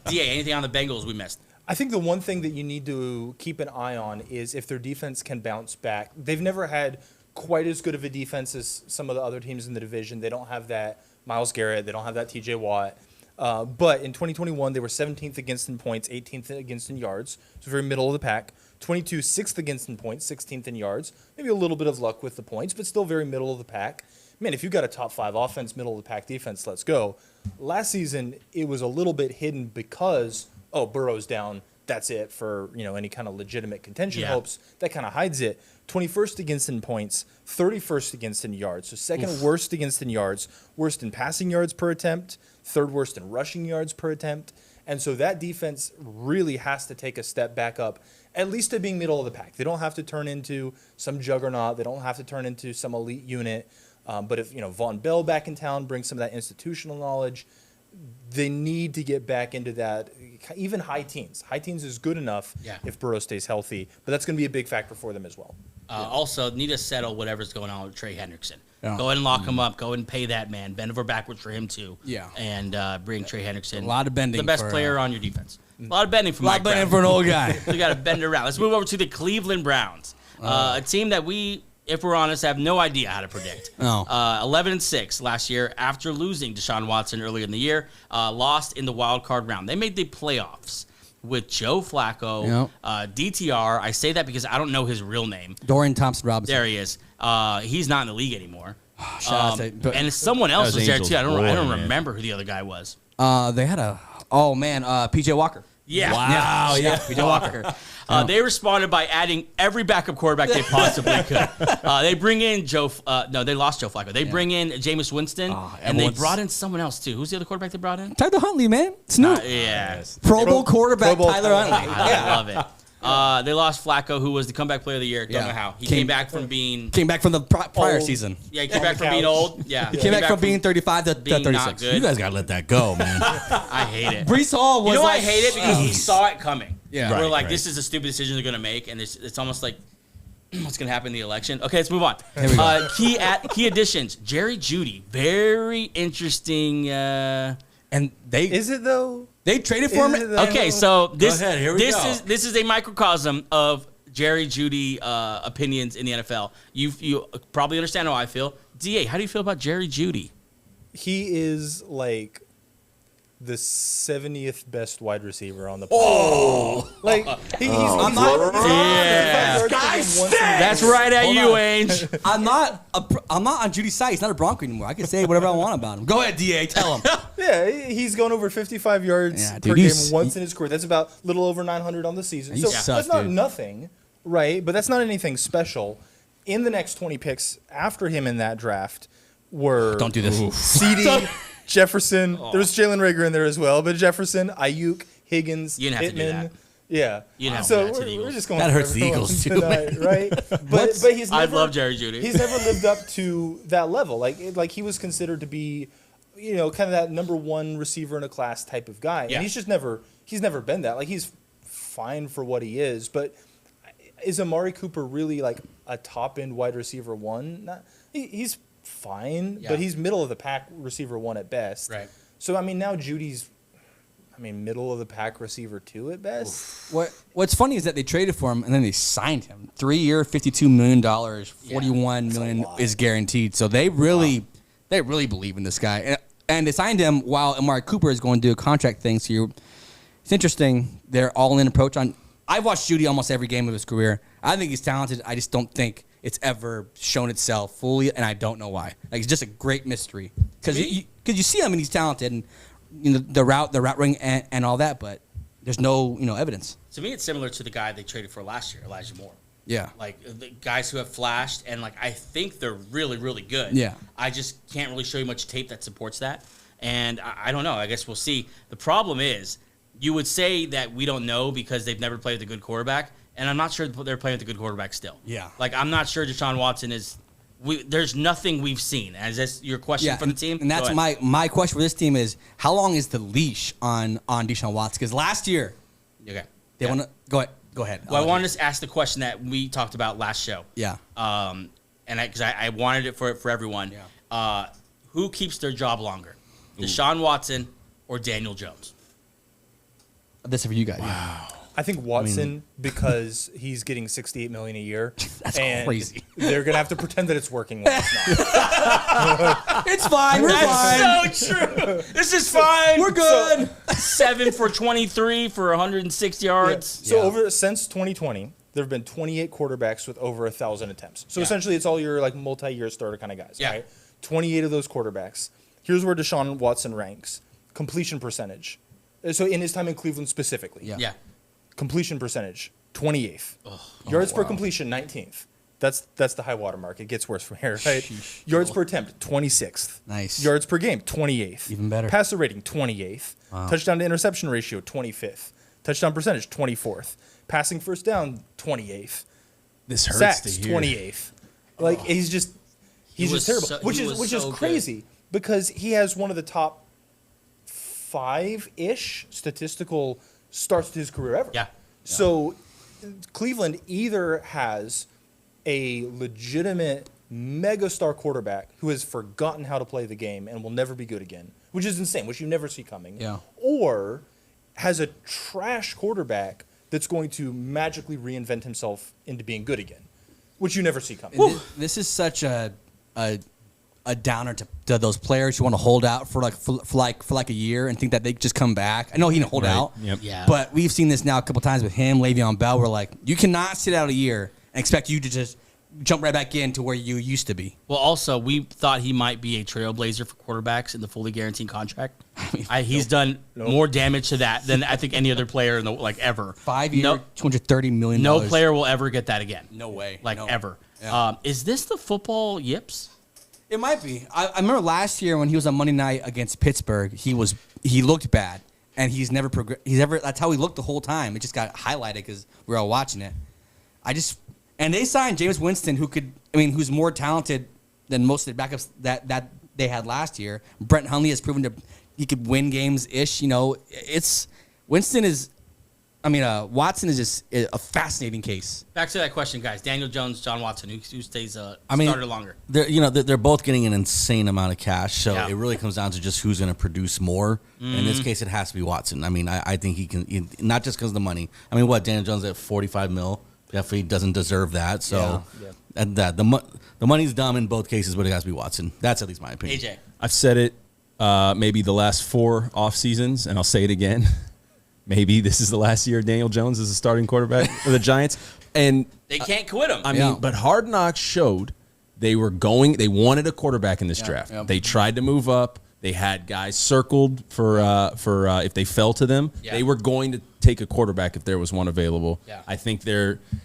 DA, anything on the Bengals we missed? I think the one thing that you need to keep an eye on is if their defense can bounce back. They've never had quite as good of a defense as some of the other teams in the division. They don't have that Myles Garrett. They don't have that T.J. Watt. But in 2021, they were 17th against in points, 18th against in yards. So very middle of the pack. 22, 6th against in points, 16th in yards. Maybe a little bit of luck with the points, but still very middle of the pack. Man, if you've got a top 5 offense, middle of the pack defense, let's go. Last season, it was a little bit hidden because, Burrow's down. That's it for any kind of legitimate contention hopes. That kind of hides it. 21st against in points, 31st against in yards. So second worst against in yards, worst in passing yards per attempt, third worst in rushing yards per attempt. And so that defense really has to take a step back up, at least to being middle of the pack. They don't have to turn into some juggernaut. They don't have to turn into some elite unit. But if Von Bell back in town brings some of that institutional knowledge, they need to get back into that, even high teens. High teens is good enough if Burrow stays healthy, but that's going to be a big factor for them as well. Also, need to settle whatever's going on with Trey Hendrickson. Yeah. Go ahead and lock him up. Go ahead and pay that man. Bend over backwards for him, too. Yeah. And bring Trey Hendrickson. A lot of bending The best for, player on your defense. A lot of bending for A lot Mike of bending Brown. for an old guy. We got to bend around. Let's move over to the Cleveland Browns, a team that we, if we're honest, have no idea how to predict. No. 11-6 last year after losing Deshaun Watson earlier in the year, lost in the wild card round. They made the playoffs with Joe Flacco, DTR. I say that because I don't know his real name. Dorian Thompson-Robinson. There he is. He's not in the league anymore. And someone else was there Angel's too. I don't boy, man. remember who the other guy was. they had PJ Walker. Yeah. Wow, yeah, PJ Walker. They responded by adding every backup quarterback they possibly could. They bring in they lost Joe Flacco. They bring in Jameis Winston, and they brought in someone else too. Who's the other quarterback they brought in? Tyler Huntley, man. Snoop. Yeah. Pro Bowl quarterback Pro Bowl Tyler Huntley. I love it. They lost Flacco, who was the comeback player of the year. Don't know how. He came back from being... Came back from the prior Old. season. Yeah, he came back from being old. Yeah. He came back from being 35 to being 36. not good. You guys gotta let that go, man. I hate it. Brees Hall was You know why I like, hate it? Because we jeez. saw it coming. Yeah. We're Right, like, right. this is a stupid decision they're going to make, and it's almost like, what's going to happen in the election? Okay, let's move on. we go. Key additions. Jerry Jeudy. Very interesting. And they Is it, though? they traded for him. Is it, though? Okay, so this ahead, here we go. this is a microcosm of Jerry Jeudy opinions in the NFL. You probably understand how I feel. DA, how do you feel about Jerry Jeudy? He is like the 70th best wide receiver on the planet. Like he's I'm not. That's right at you, Ainge. I'm not on Judy's side. He's not a Bronco anymore. I can say whatever I want about him. Go ahead, Da. Tell him. Yeah, he's gone over 55 yards Yeah, per dude, game he's- once in his career. That's about a little over 900 on the season. He So sucks, that's not dude. nothing, right? But that's not anything special. In the next 20 picks after him in that draft were Don't do this. CD, Jefferson. There was Jalen Rager in there as well, but Jefferson, Ayuk, Higgins, You didn't have to do Pittman. that. Yeah. You didn't have to So do that to the we're Eagles. just going That for hurts the everyone Eagles, too. tonight, right? But he's never, I love Jerry Jeudy. He's never lived up to that level. Like he was considered to be, kind of that number one receiver in a class type of guy, Yeah. and he's never been that. Like he's fine for what he is, but is Amari Cooper really like a top end wide receiver one? He's fine, Yeah. but he's middle of the pack receiver one at best. Right. So I mean now Judy's, middle of the pack receiver two at best. What's funny is that they traded for him and then they signed him. 3-year, $52 million, $41 million is guaranteed. So they really believe in this guy. And they signed him while Amari Cooper is going to do a contract thing. So it's interesting. They're all-in approach on. I've watched Jeudy almost every game of his career. I think he's talented. I just don't think it's ever shown itself fully, and I don't know why. Like it's just a great mystery because you see him and he's talented, and the route running and all that, but there's no evidence. To me, it's similar to the guy they traded for last year, Elijah Moore. Yeah. Like the guys who have flashed, and like I think they're really, really good. Yeah. I just can't really show you much tape that supports that, and I don't know. I guess we'll see. The problem is, you would say that we don't know because they've never played with a good quarterback, and I'm not sure they're playing with a good quarterback still. Yeah. Like I'm not sure Deshaun Watson is. There's nothing we've seen. Is this your question for the team? And that's Go ahead. my question for this team is how long is the leash on Deshaun Watson? Because last year Okay. they want to go ahead. Well, I wanted to ask the question that we talked about last show. Yeah. And because I wanted it for everyone. Yeah. Who keeps their job longer, Deshaun Watson or Daniel Jones? This is for you guys. I I think Watson, because he's getting $68 million a year. That's and crazy. They're gonna have to pretend that it's working when it's not. It's fine. We're fine. That's so true. This is fine. We're good. 7 for 23 for 160 yards. So since 2020, there have been 28 quarterbacks with over 1,000 attempts. So essentially, it's all your like multi-year starter kind of guys. Yeah. Right? 28 of those quarterbacks. Here's where Deshaun Watson ranks: completion percentage. So in his time in Cleveland specifically. Yeah. Completion percentage, 28th. Yards per completion, 19th. That's the high water mark. It gets worse from here, right? Sheesh. Yards per attempt, 26th. Nice. Yards per game, 28th. Even better. Passer rating, 28th. Wow. Touchdown to interception ratio, 25th. Touchdown percentage, 24th. Passing first down, 28th. This hurts Sacks, to hear. 28th. Like he's just was terrible, so- which he is was so crazy because he has one of the top 5-ish statistical starts to his career ever. Yeah. So Cleveland either has a legitimate megastar quarterback who has forgotten how to play the game and will never be good again, which is insane, which you never see coming. Yeah. Or has a trash quarterback that's going to magically reinvent himself into being good again, which you never see coming. This is such a downer to those players who want to hold out for like a year and think that they just come back. I know he didn't hold out. Yep. Yeah. But we've seen this now a couple times with him, Le'Veon Bell. We're like, you cannot sit out a year and expect you to just jump right back into where you used to be. Well, also, we thought he might be a trailblazer for quarterbacks in the fully guaranteed contract. He's done more damage to that than I think any other player in the ever. 5 year, No, $230 million. no player will ever get that again. No way. Like No. ever. Yeah. Is this the football yips? It might be. I remember last year when he was on Monday night against Pittsburgh, he looked bad, and he's never progressed. That's how he looked the whole time. It just got highlighted because we were all watching it. And they signed Jameis Winston, who's more talented than most of the backups that they had last year. Brett Hundley has proven he could win games ish. Watson is just a fascinating case. Back to that question, guys. Daniel Jones, John Watson, who stays starter longer? They're both getting an insane amount of cash, so Yeah. it really comes down to just who's going to produce more. In this case, it has to be Watson. I think he can, not just because of the money. Daniel Jones at $45 million definitely doesn't deserve that. So, and the money's dumb in both cases, but it has to be Watson. That's at least my opinion. AJ. I've said it maybe the last 4 off seasons, and I'll say it again. Maybe this is the last year of Daniel Jones as a starting quarterback for the Giants. And They can't quit him. I mean, but Hard Knocks showed they wanted a quarterback in this draft. yeah. They tried to move up. They had guys circled for if they fell to them. Yeah. They were going to take a quarterback if there was one available. Yeah. I think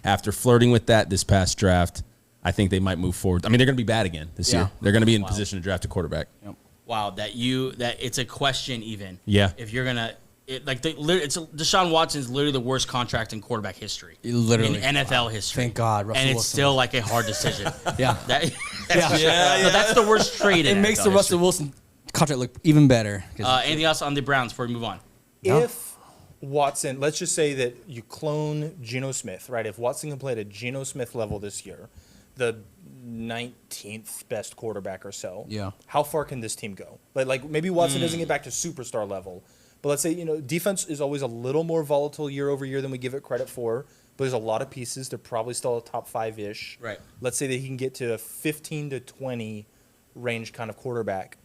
after flirting with that this past draft, I think they might move forward. They're going to be bad again this year. They're going to be in position to draft a quarterback. Yep. Wow, that it's a question even. Yeah. If you're gonna. Deshaun Watson's literally the worst contract in quarterback history. Literally. In NFL history. Thank God, Russell and it's Wilson still like a hard decision. Yeah. That's the worst trade in It makes NFL the history. Russell Wilson contract look even better. Anything else on the Browns before we move on? If Watson, let's just say that you clone Geno Smith, right? If Watson can play at a Geno Smith level this year, the 19th best quarterback or so, Yeah. how far can this team go? Like maybe Watson doesn't get back to superstar level, but let's say, defense is always a little more volatile year over year than we give it credit for, but there's a lot of pieces. They're probably still a top 5-ish. Right. Let's say that he can get to a 15 to 20 range kind of quarterback.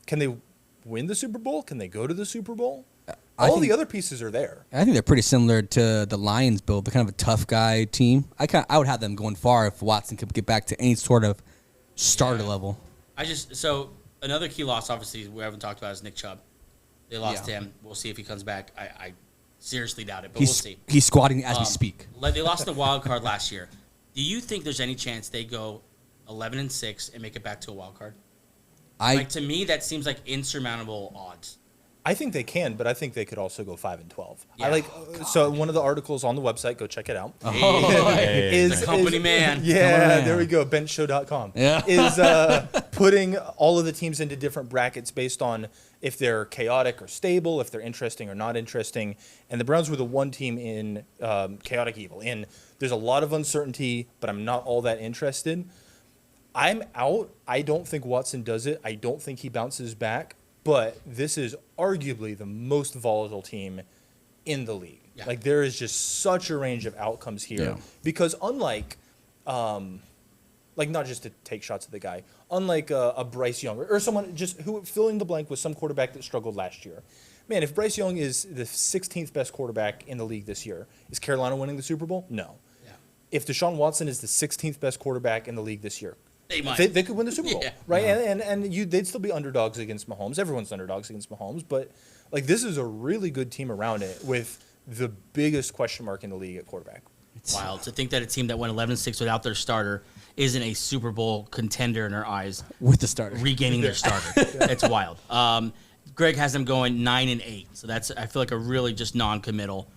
Can they win the Super Bowl? Can they go to the Super Bowl? All the other pieces are there. I think they're pretty similar to the Lions build. They're kind of a tough guy team. I would have them going far if Watson could get back to any sort of starter level. So another key loss, obviously, we haven't talked about is Nick Chubb. They lost him. We'll see if he comes back. I seriously doubt it, but we'll see. He's squatting as we speak. They lost the wild card last year. Do you think there's any chance they go 11-6 and make it back to a wild card? To me, that seems like insurmountable odds. I think they can, but I think they could also go 5-12. Yeah. So one of the articles on the website, go check it out. The company man. Yeah, there we go. Benchshow.com. Yeah. Is putting all of the teams into different brackets based on if they're chaotic or stable, if they're interesting or not interesting. And the Browns were the one team in chaotic evil. And there's a lot of uncertainty, but I'm not all that interested. I'm out. I don't think Watson does it. I don't think he bounces back. But this is arguably the most volatile team in the league. Yeah. Like there is just such a range of outcomes here Yeah. because unlike, like not just to take shots at the guy, unlike a Bryce Young or someone just who fill in the blank with some quarterback that struggled last year. Man, if Bryce Young is the 16th best quarterback in the league this year, is Carolina winning the Super Bowl? No. Yeah. If Deshaun Watson is the 16th best quarterback in the league this year, They might. they could win the Super Bowl, Yeah. right? And they'd still be underdogs against Mahomes. Everyone's underdogs against Mahomes, but like this is a really good team around it with the biggest question mark in the league at quarterback. Wild to think that a team that went 11-6 without their starter isn't a Super Bowl contender in our eyes, With the starter. regaining their starter. It's wild. Greg has them going 9-8, so that's I feel like a really just non-committal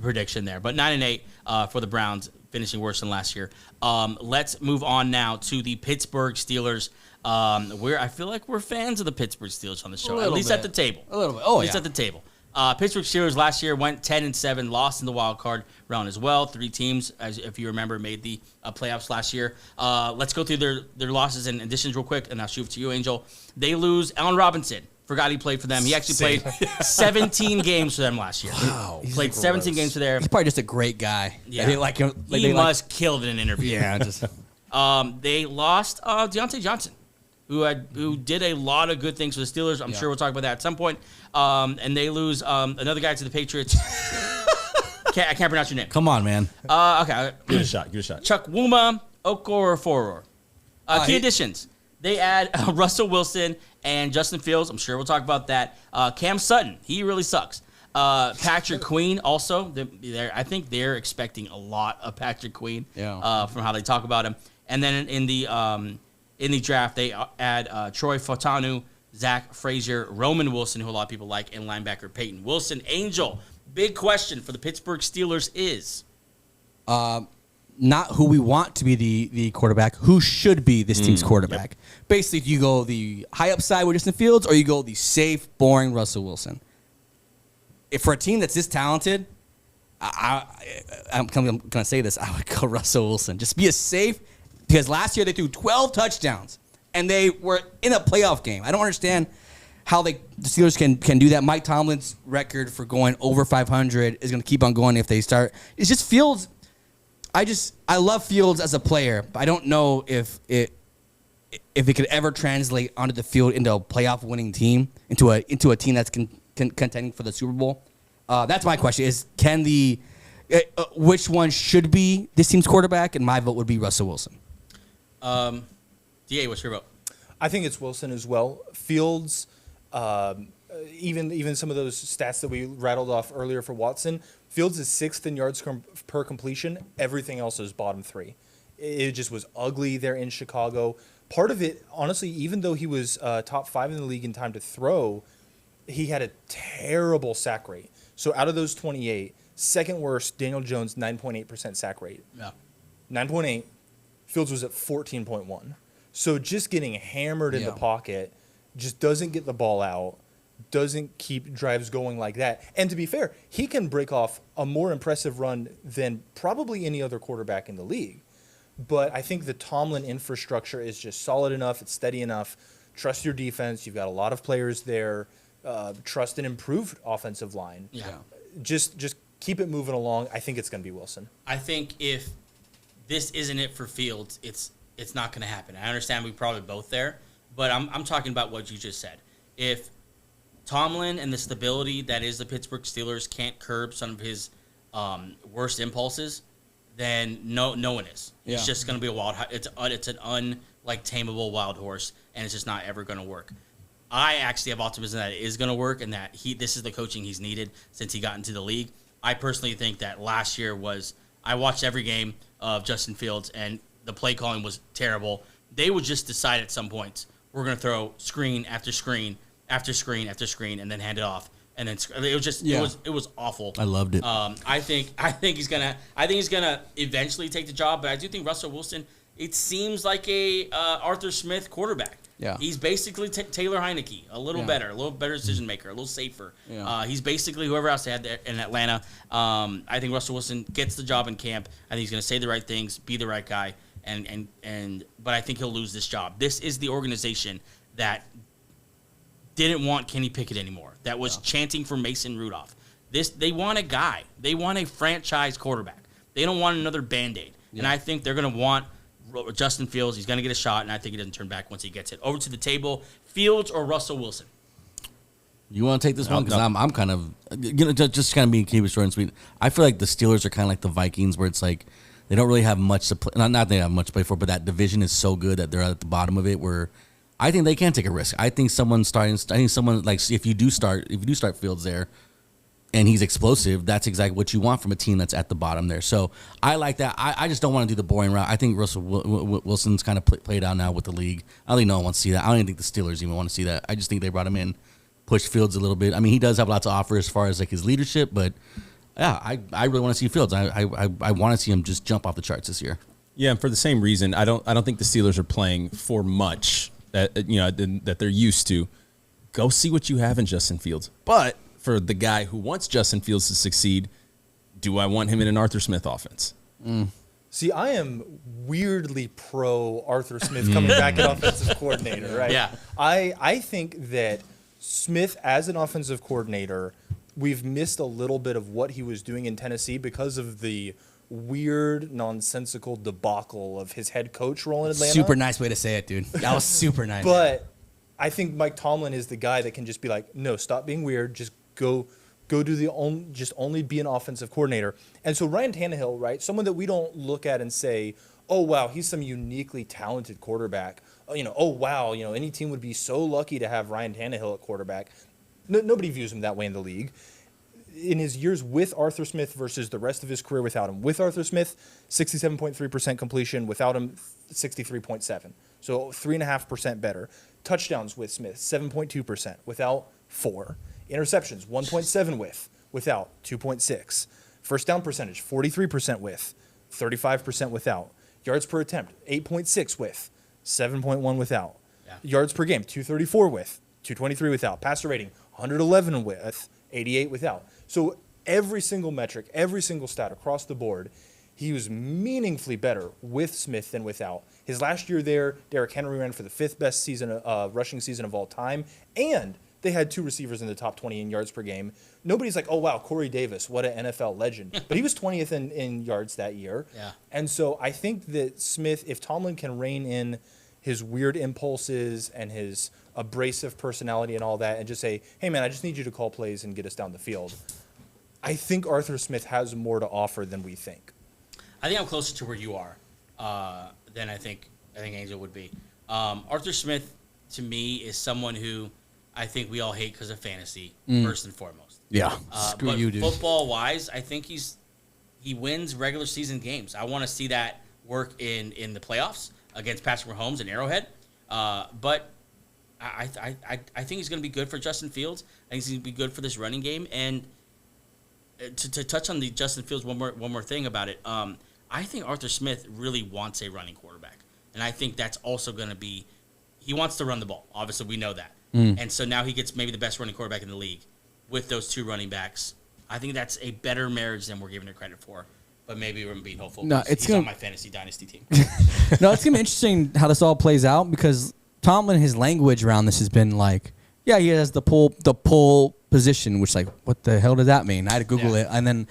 prediction there. But 9-8 for the Browns, finishing worse than last year. Let's move on now to the Pittsburgh Steelers. I feel like we're fans of the Pittsburgh Steelers on the show, at least at the table. A little bit. Oh, At least at the table. Pittsburgh Steelers last year went 10-7, lost in the wild card round as well. 3 teams, as if you remember, made the playoffs last year. Let's go through their losses and additions real quick, and I'll shoot it to you, Angel. They lose Allen Robinson. Forgot he played for them. He actually played 17 games for them last year. Wow. Played 17 games for them. He's probably just a great guy. Yeah. They like him. Like, He they like- must killed in an interview. Yeah, just They lost Deontay Johnson, who did a lot of good things for the Steelers. I'm sure we'll talk about that at some point. And they lose another guy to the Patriots. I can't pronounce your name. Come on, man. Okay. Give it a shot. Chukwuma Okorafor. Key additions. They add Russell Wilson and Justin Fields. I'm sure we'll talk about that. Cam Sutton. He really sucks. Patrick Queen also. I think they're expecting a lot of Patrick Queen from how they talk about him. And then in the draft, they add Troy Fautanu, Zach Frazier, Roman Wilson, who a lot of people like, and linebacker Peyton Wilson. Angel, big question for the Pittsburgh Steelers is... not who we want to be the quarterback, who should be this team's quarterback. Basically, do you go the high upside with Justin Fields, or you go the safe, boring Russell Wilson? If for a team that's this talented, I'm going to say this, I would go Russell Wilson. Just be a safe, because last year they threw 12 touchdowns, and they were in a playoff game. I don't understand how the Steelers can do that. Mike Tomlin's record for going over 500 is going to keep on going if they start. It's just Fields. I love Fields as a player, but I don't know if it could ever translate onto the field into a playoff winning team, into a team that's contending for the Super Bowl. That's my question: is which one should be this team's quarterback? And my vote would be Russell Wilson. DA, what's your vote? I think it's Wilson as well. Fields, even some of those stats that we rattled off earlier for Watson, Fields is 6th in yards per completion. Everything else is bottom 3. It just was ugly there in Chicago. Part of it, honestly, even though he was top 5 in the league in time to throw, he had a terrible sack rate. So out of those 28, second worst, Daniel Jones, 9.8% sack rate. Yeah. 9.8. Fields was at 14.1. So just getting hammered in the pocket, just doesn't get the ball out, doesn't keep drives going like that. And to be fair, he can break off a more impressive run than probably any other quarterback in the league. But I think the Tomlin infrastructure is just solid enough. It's steady enough. Trust your defense. You've got a lot of players there. Trust an improved offensive line. Yeah. Just keep it moving along. I think it's going to be Wilson. I think if this isn't it for Fields, it's not going to happen. I understand we're probably both there, but I'm talking about what you just said. If Tomlin and the stability that is the Pittsburgh Steelers can't curb some of his worst impulses, then no one is. Yeah. It's just going to be a wild. It's an tameable wild horse, and it's just not ever going to work. I actually have optimism that it is going to work, and that this is the coaching he's needed since he got into the league. I personally think that last year I watched every game of Justin Fields, and the play calling was terrible. They would just decide at some points, we're going to throw screen after screen after screen after screen, and then hand it off, and then it was just it was awful. I loved it. I think he's gonna eventually take the job, but I do think Russell Wilson. It seems like a Arthur Smith quarterback. Yeah. He's basically Taylor Heineke, a little better decision maker, a little safer. Yeah. He's basically whoever else they had there in Atlanta. I think Russell Wilson gets the job in camp. I think he's going to say the right things, be the right guy, but I think he'll lose this job. This is the organization that didn't want Kenny Pickett anymore, that was chanting for Mason Rudolph. They want a guy. They want a franchise quarterback. They don't want another Band-Aid. Yeah. And I think they're going to want Justin Fields. He's going to get a shot, and I think he doesn't turn back once he gets it. Over to the table, Fields or Russell Wilson? You want to take this one? Because I'm kind of, just kind of being keep it short and sweet. I feel like the Steelers are kind of like the Vikings, where it's like they don't really have much to play. Not they have much to play for, but that division is so good that they're at the bottom of it. Where I think they can take a risk. I think someone like if you do start Fields there, and he's explosive, that's exactly what you want from a team that's at the bottom there. So I like that. I just don't want to do the boring route. I think Russell Wilson's kind of played out now with the league. I don't think no one wants to see that. I don't even think the Steelers even want to see that. I just think they brought him in, pushed Fields a little bit. I mean, he does have lots to offer as far as like his leadership, but yeah, I really want to see Fields. I want to see him just jump off the charts this year. Yeah, and for the same reason, I don't think the Steelers are playing for much that they're used to. Go see what you have in Justin Fields, but for the guy who wants Justin Fields to succeed, do I want him in an Arthur Smith offense? See, I am weirdly pro Arthur Smith coming back at offensive coordinator, right? Yeah. I think that Smith as an offensive coordinator, we've missed a little bit of what he was doing in Tennessee because of the weird, nonsensical debacle of his head coach role in Atlanta. Super nice way to say it, dude. That was super nice. But I think Mike Tomlin is the guy that can just be like, no, stop being weird. Just go do just only be an offensive coordinator. And so Ryan Tannehill, right, someone that we don't look at and say, oh, wow, he's some uniquely talented quarterback. Oh, wow, any team would be so lucky to have Ryan Tannehill at quarterback. Nobody views him that way in the league. In his years with Arthur Smith versus the rest of his career without him. With Arthur Smith, 67.3% completion. Without him, 63.7%. So 3.5% better. Touchdowns with Smith, 7.2%. Without, 4. Interceptions, 1.7 without, 2.6. First down percentage, 43% with, 35% without. Yards per attempt, 8.6 with, 7.1 without. Yeah. Yards per game, 234 with, 223 without. Passer rating, 111 with, 88 without. So every single metric, every single stat across the board, he was meaningfully better with Smith than without. His last year there, Derrick Henry ran for the 5th best rushing season of all time, and they had 2 receivers in the top 20 in yards per game. Nobody's like, oh, wow, Corey Davis, what an NFL legend. But he was 20th in yards that year. Yeah. And so I think that Smith, if Tomlin can rein in his weird impulses and his abrasive personality and all that and just say, hey, man, I just need you to call plays and get us down the field, I think Arthur Smith has more to offer than we think. I think I'm closer to where you are than I think Angel would be. Arthur Smith, to me, is someone who I think we all hate because of fantasy, first and foremost. Yeah, screw but you, dude. Football-wise, I think he wins regular season games. I want to see that work in the playoffs against Patrick Mahomes and Arrowhead. But I think he's going to be good for Justin Fields. I think he's going to be good for this running game. And to touch on the Justin Fields, one more thing about it. I think Arthur Smith really wants a running quarterback, and I think that's also going to be. He wants to run the ball. Obviously, we know that. And so now he gets maybe the best running quarterback in the league with those 2 running backs. I think that's a better marriage than we're giving it credit for. But maybe we're being hopeful. No, he's on my fantasy dynasty team. No, it's going to be interesting how this all plays out because Tomlin, his language around this has been like, yeah, he has the pull position, which like, what the hell does that mean? I had to Google it. And then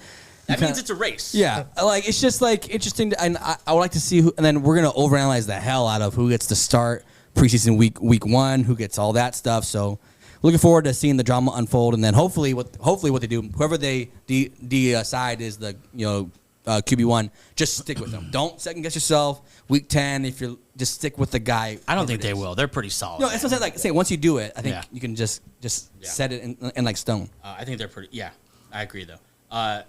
that means it's a race. Yeah. Like, it's just like interesting. And I would like to see who, and then we're going to overanalyze the hell out of who gets to start preseason week 1, who gets all that stuff. So looking forward to seeing the drama unfold, and then hopefully what they do, whoever they decide is the QB1, just stick with them. Don't second guess yourself. Week 10, if you're just stick with the guy. I don't think they will. They're pretty solid. No, it's not like say once you do it, I think you can just set it in like stone. I think they're pretty. Yeah, I agree though.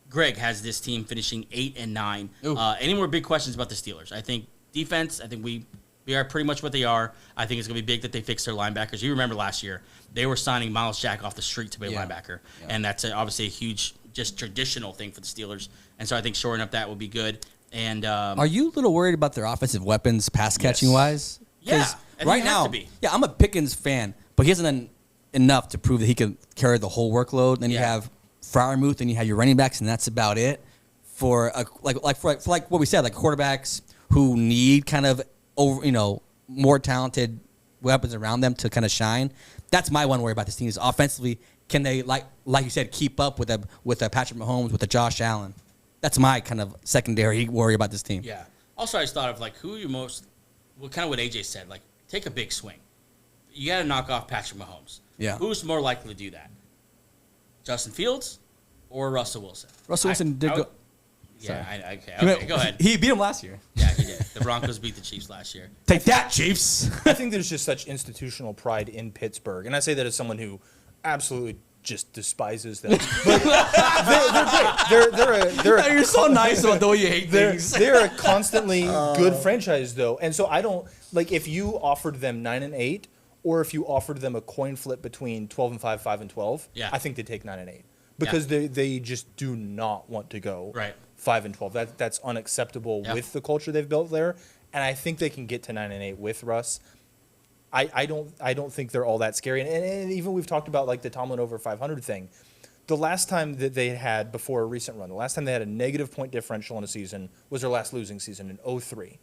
Greg has this team finishing 8-9. Any more big questions about the Steelers? I think defense. I think we are pretty much what they are. I think it's going to be big that they fix their linebackers. You remember last year, they were signing Miles Jack off the street to be a linebacker. Yeah. And that's obviously a huge, just traditional thing for the Steelers. And so I think shoring up that will be good. And are you a little worried about their offensive weapons, pass catching wise? Yeah. Right now, I'm a Pickens fan, but he hasn't done enough to prove that he can carry the whole workload. Then you have Freiermuth, and you have your running backs, and that's about it. For what we said, like quarterbacks who need kind of more talented weapons around them to kind of shine. That's my one worry about this team is offensively. Can they, like you said, keep up with a Patrick Mahomes, with a Josh Allen? That's my kind of secondary worry about this team. Yeah. Also, I just thought of, like, who you most – well, kind of what AJ said. Like, take a big swing. You got to knock off Patrick Mahomes. Yeah. Who's more likely to do that? Justin Fields or Russell Wilson? Russell Wilson did go. Yeah, okay, go ahead. He beat him last year. Yeah, he did. The Broncos beat the Chiefs last year. Take that, Chiefs. I think there's just such institutional pride in Pittsburgh, and I say that as someone who absolutely just despises them. But You're so nice about the way you hate things. They're a constantly good franchise, though, and so I don't like if you offered them 9-8, or if you offered them a coin flip between 12-5, 5-12. Yeah. I think they take 9-8 because they just do not want to go Right. 5-12. That's unacceptable with the culture they've built there, and I think they can get to 9-8 with Russ. I don't think they're all that scary, and even we've talked about like the Tomlin over 500 thing. The last time that they had before a recent run, the last time they had a negative point differential in a season was their last losing season in 2003.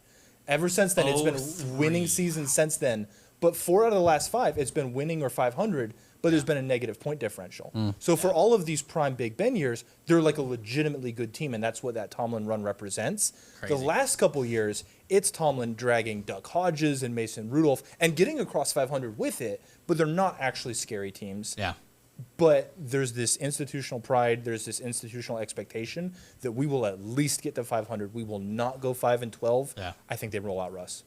Ever since then, it's been winning seasons since then. But 4 out of the last 5, it's been winning or 500, but there's been a negative point differential. So for all of these prime Big Ben years, they're like a legitimately good team, and that's what that Tomlin run represents. Crazy. The last couple years, it's Tomlin dragging Duck Hodges and Mason Rudolph and getting across 500 with it, but they're not actually scary teams. Yeah. But there's this institutional pride, there's this institutional expectation that we will at least get to 500. We will not go 5-12. Yeah. I think they roll out Russ.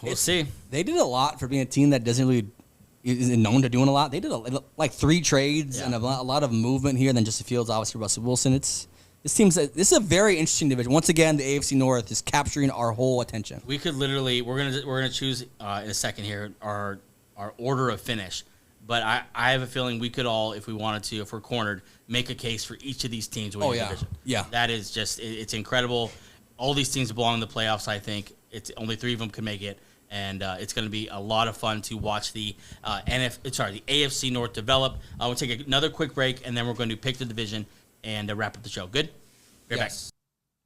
We'll see. They did a lot for being a team that isn't known to doing a lot. They did like 3 trades and a lot of movement here. Then Justin Fields, obviously Russell Wilson. This is a very interesting division. Once again, the AFC North is capturing our whole attention. We could literally we're gonna choose in a second here our order of finish. But I have a feeling we could all, if we wanted to, if we're cornered, make a case for each of these teams winning the division. Yeah. That is just it's incredible. All these teams belong in the playoffs. I think it's only 3 of them can make it. And it's going to be a lot of fun to watch the AFC North develop. We'll take another quick break, and then we're going to pick the division and wrap up the show. Good? Right back.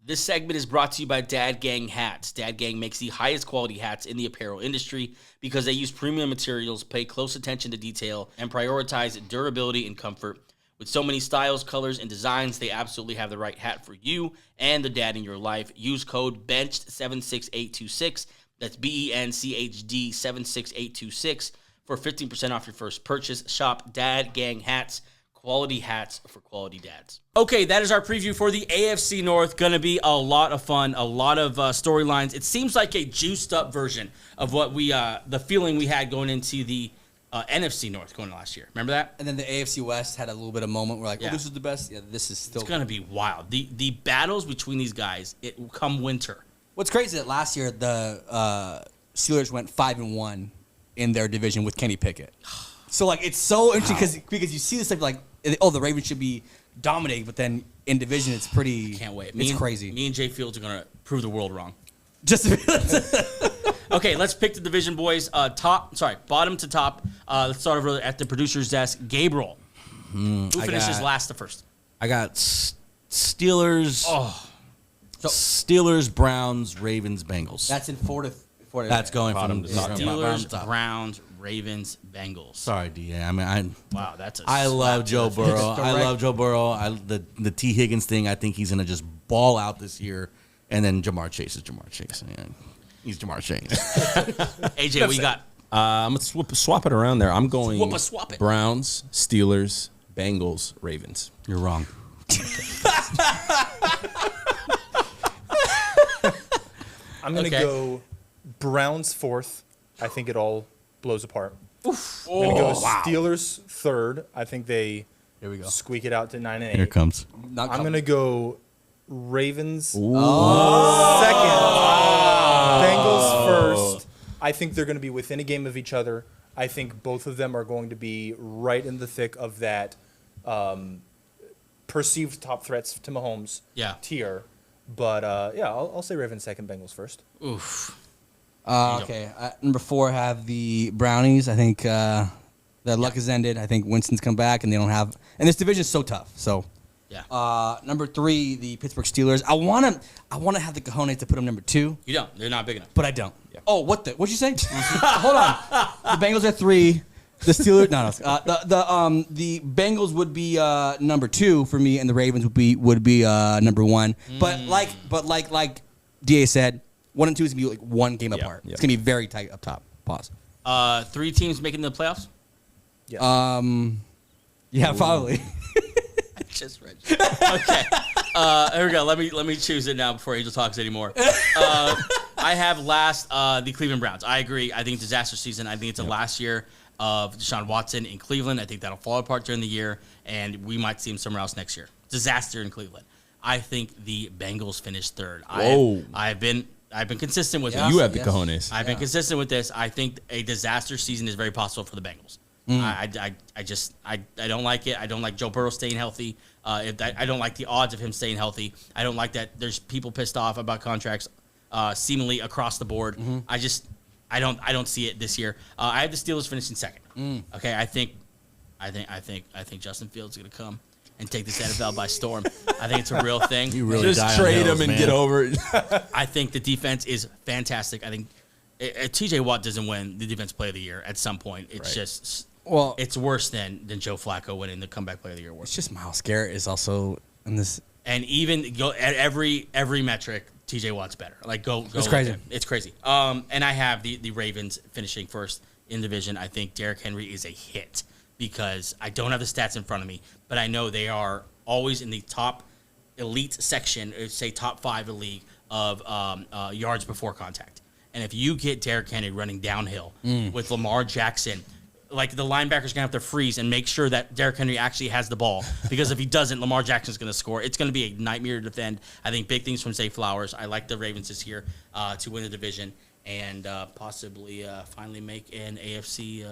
This segment is brought to you by Dad Gang Hats. Dad Gang makes the highest quality hats in the apparel industry because they use premium materials, pay close attention to detail, and prioritize durability and comfort. With so many styles, colors, and designs, they absolutely have the right hat for you and the dad in your life. Use code BENCHED76826. That's BENCHD 76826 for 15% off your first purchase. Shop Dad Gang Hats, quality hats for quality dads. Okay, that is our preview for the AFC North. Going to be a lot of fun, a lot of storylines. It seems like a juiced up version of what the feeling we had going into the NFC North going last year. Remember that? And then the AFC West had a little bit of moment where oh, this is the best. Yeah, this is still. It's going to be wild. The battles between these guys, it will come winter. What's crazy is that last year the Steelers went 5-1 in their division with Kenny Pickett. So it's so interesting because you see this stuff the Ravens should be dominating, but then in division it's pretty. Can't wait. It's crazy. Me and Jay Fields are gonna prove the world wrong. Just okay, let's pick the division, boys. Bottom to top. Let's start over at the producer's desk. Gabriel, who finishes last to first? I got Steelers. Steelers, Browns, Ravens, Bengals. That's in 4 to 4. That's going from the Steelers, Browns, Ravens, Bengals. Sorry, DA. Wow, that's a. I love Joe Burrow. I love Joe Burrow. The T. Higgins thing. I think he's gonna just ball out this year. And then Jamar Chase is Jamar Chase. Yeah. He's Jamar Chase. AJ, what you got? I'm gonna swap it around there. I'm going swap it. Browns, Steelers, Bengals, Ravens. You're wrong. I'm going to go Browns 4th. I think it all blows apart. Oof. I'm going to go Steelers 3rd. I think they squeak it out to 9-8. Here it comes. I'm going to go Ravens 2nd. Bengals 1st. I think they're going to be within a game of each other. I think both of them are going to be right in the thick of that perceived top threats to Mahomes tier. But, I'll say Ravens 2nd, Bengals 1st. Oof. Okay. Number 4, I have the Brownies. I think their luck has ended. I think Winston's come back, and they don't have – and this division is so tough. So Yeah. Number 3, the Pittsburgh Steelers. I wanna have the cojones to put them number 2, You don't. They're not big enough. but I don't. Oh, what'd you say? Hold on. The Bengals are 3. The Steelers, the Bengals would be number 2 for me, and the Ravens would be number 1. But like Da said, 1 and 2 is gonna be like one game apart. Yeah. It's gonna be very tight up top. Pause. 3 teams making the playoffs? Yeah, probably. Just read. Okay. Here we go. Let me choose it now before Angel talks anymore. I have last the Cleveland Browns. I agree. I think disaster season. I think it's the last year of Deshaun Watson in Cleveland. I think that'll fall apart during the year, and we might see him somewhere else next year. Disaster in Cleveland. I think the Bengals finish 3rd. Whoa. I've been consistent with You this. have the cojones. I've been consistent with this. I think a disaster season is very possible for the Bengals. I don't like it. I don't like Joe Burrow staying healthy. I don't like the odds of him staying healthy. I don't like that there's people pissed off about contracts seemingly across the board. I don't see it this year. I have the Steelers finishing 2nd. Okay, I think Justin Fields is going to come and take this NFL by storm. I think it's a real thing. You really Just trade him and get over it. I think the defense is fantastic. I think TJ Watt doesn't win the Defense Player of the Year at some point. It's just it's worse than Joe Flacco winning the Comeback Player of the Year award. It's just Myles Garrett is also in this. And even go at every metric, TJ Watt's better. Like go It's crazy. there. It's crazy. And I have the Ravens finishing 1st in division. I think Derrick Henry is a hit because I don't have the stats in front of me, but I know they are always in the top elite section, say top 5 in the league of yards before contact. And if you get Derrick Henry running downhill with Lamar Jackson, like the linebacker's gonna have to freeze and make sure that Derrick Henry actually has the ball, because if he doesn't, Lamar Jackson's gonna score. It's gonna be a nightmare to defend. I think big things from Zay Flowers. I like the Ravens this year to win the division and possibly finally make an AFC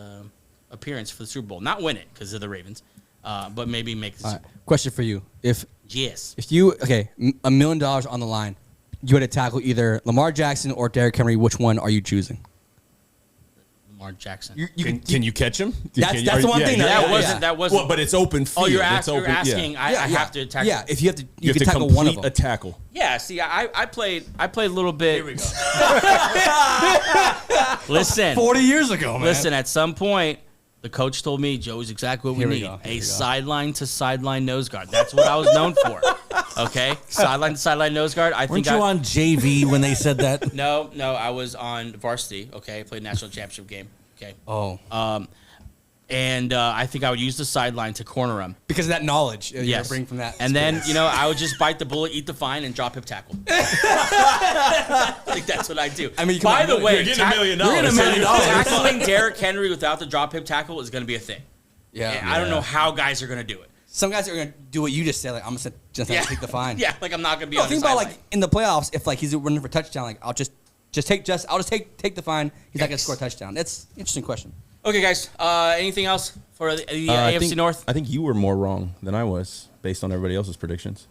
appearance for the Super Bowl. Not win it because of the Ravens, but maybe make the Super Bowl. Question for you: If Yes. you $1 million on the line, you had to tackle either Lamar Jackson or Derrick Henry. Which one are you choosing? Lamar Jackson. Can you catch him? That's the one thing that yeah. wasn't. Well, but it's open field. Oh, you're It's asking. open, I have to attack. Yeah, if you have to, You have can to tackle complete one of them. a tackle. Yeah. See, I played a little bit. Here we go. Listen. 40 years ago, man. Listen. At some point, the coach told me, Joe, is exactly what we need. Here we A go. sideline to sideline nose guard. That's what I was known for. Okay, sideline to sideline nose guard. I Weren't think you on JV when they said that? No, I was on varsity. Okay, I played national championship game. Okay. Oh. And I think I would use the sideline to corner him. Because of that knowledge you Yes. bring from that. And then, I would just bite the bullet, eat the fine, and drop hip tackle. I think that's what I do. I mean, by the way, You're getting $1 million. tackling Derrick Henry without the drop hip tackle is going to be a thing. yeah. And I don't know how guys are going to do it. Some guys are gonna do what you just said. Like, I'm gonna just take the fine. Yeah, like I'm not going to be No, on the think about sideline. like in the playoffs, if like he's running for a touchdown, like I'll just take the fine. He's not gonna score a touchdown. That's an interesting question. Okay, guys. Anything else for the I AFC think- North? I think you were more wrong than I was based on everybody else's predictions.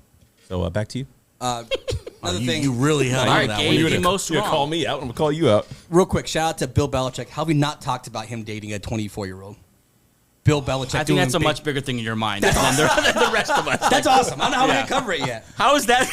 So back to you. Another thing, You really have All right, that Gabe, one. the most You wrong. call me out, I'm gonna call you out. real quick, shout out to Bill Belichick. How have we not talked about him dating a 24-year-old? Bill Belichick. I think that's a much bigger thing in your mind than the rest of us. That's awesome. I don't know how we didn't cover it yet. How is that?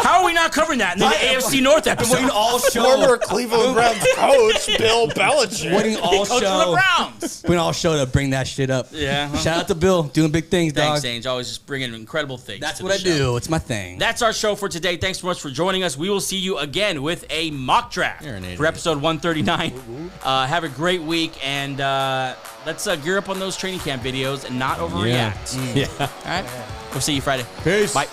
How are we not covering that in the AFC North episode? all Former Cleveland Browns coach Bill Belichick. waiting all Coach for the show. Browns. Waiting all show to bring that shit up. Yeah. Shout out to Bill, doing big things, Thanks, dog. Ainge. Always just bringing incredible things. That's to what I the show. do. It's my thing. That's our show for today. Thanks so much for joining us. We will see you again with a mock draft You're an idiot. for episode 139. Have a great week, and let's gear up on those training camp videos and not overreact. Yeah. All right? We'll see you Friday. Peace. Bye.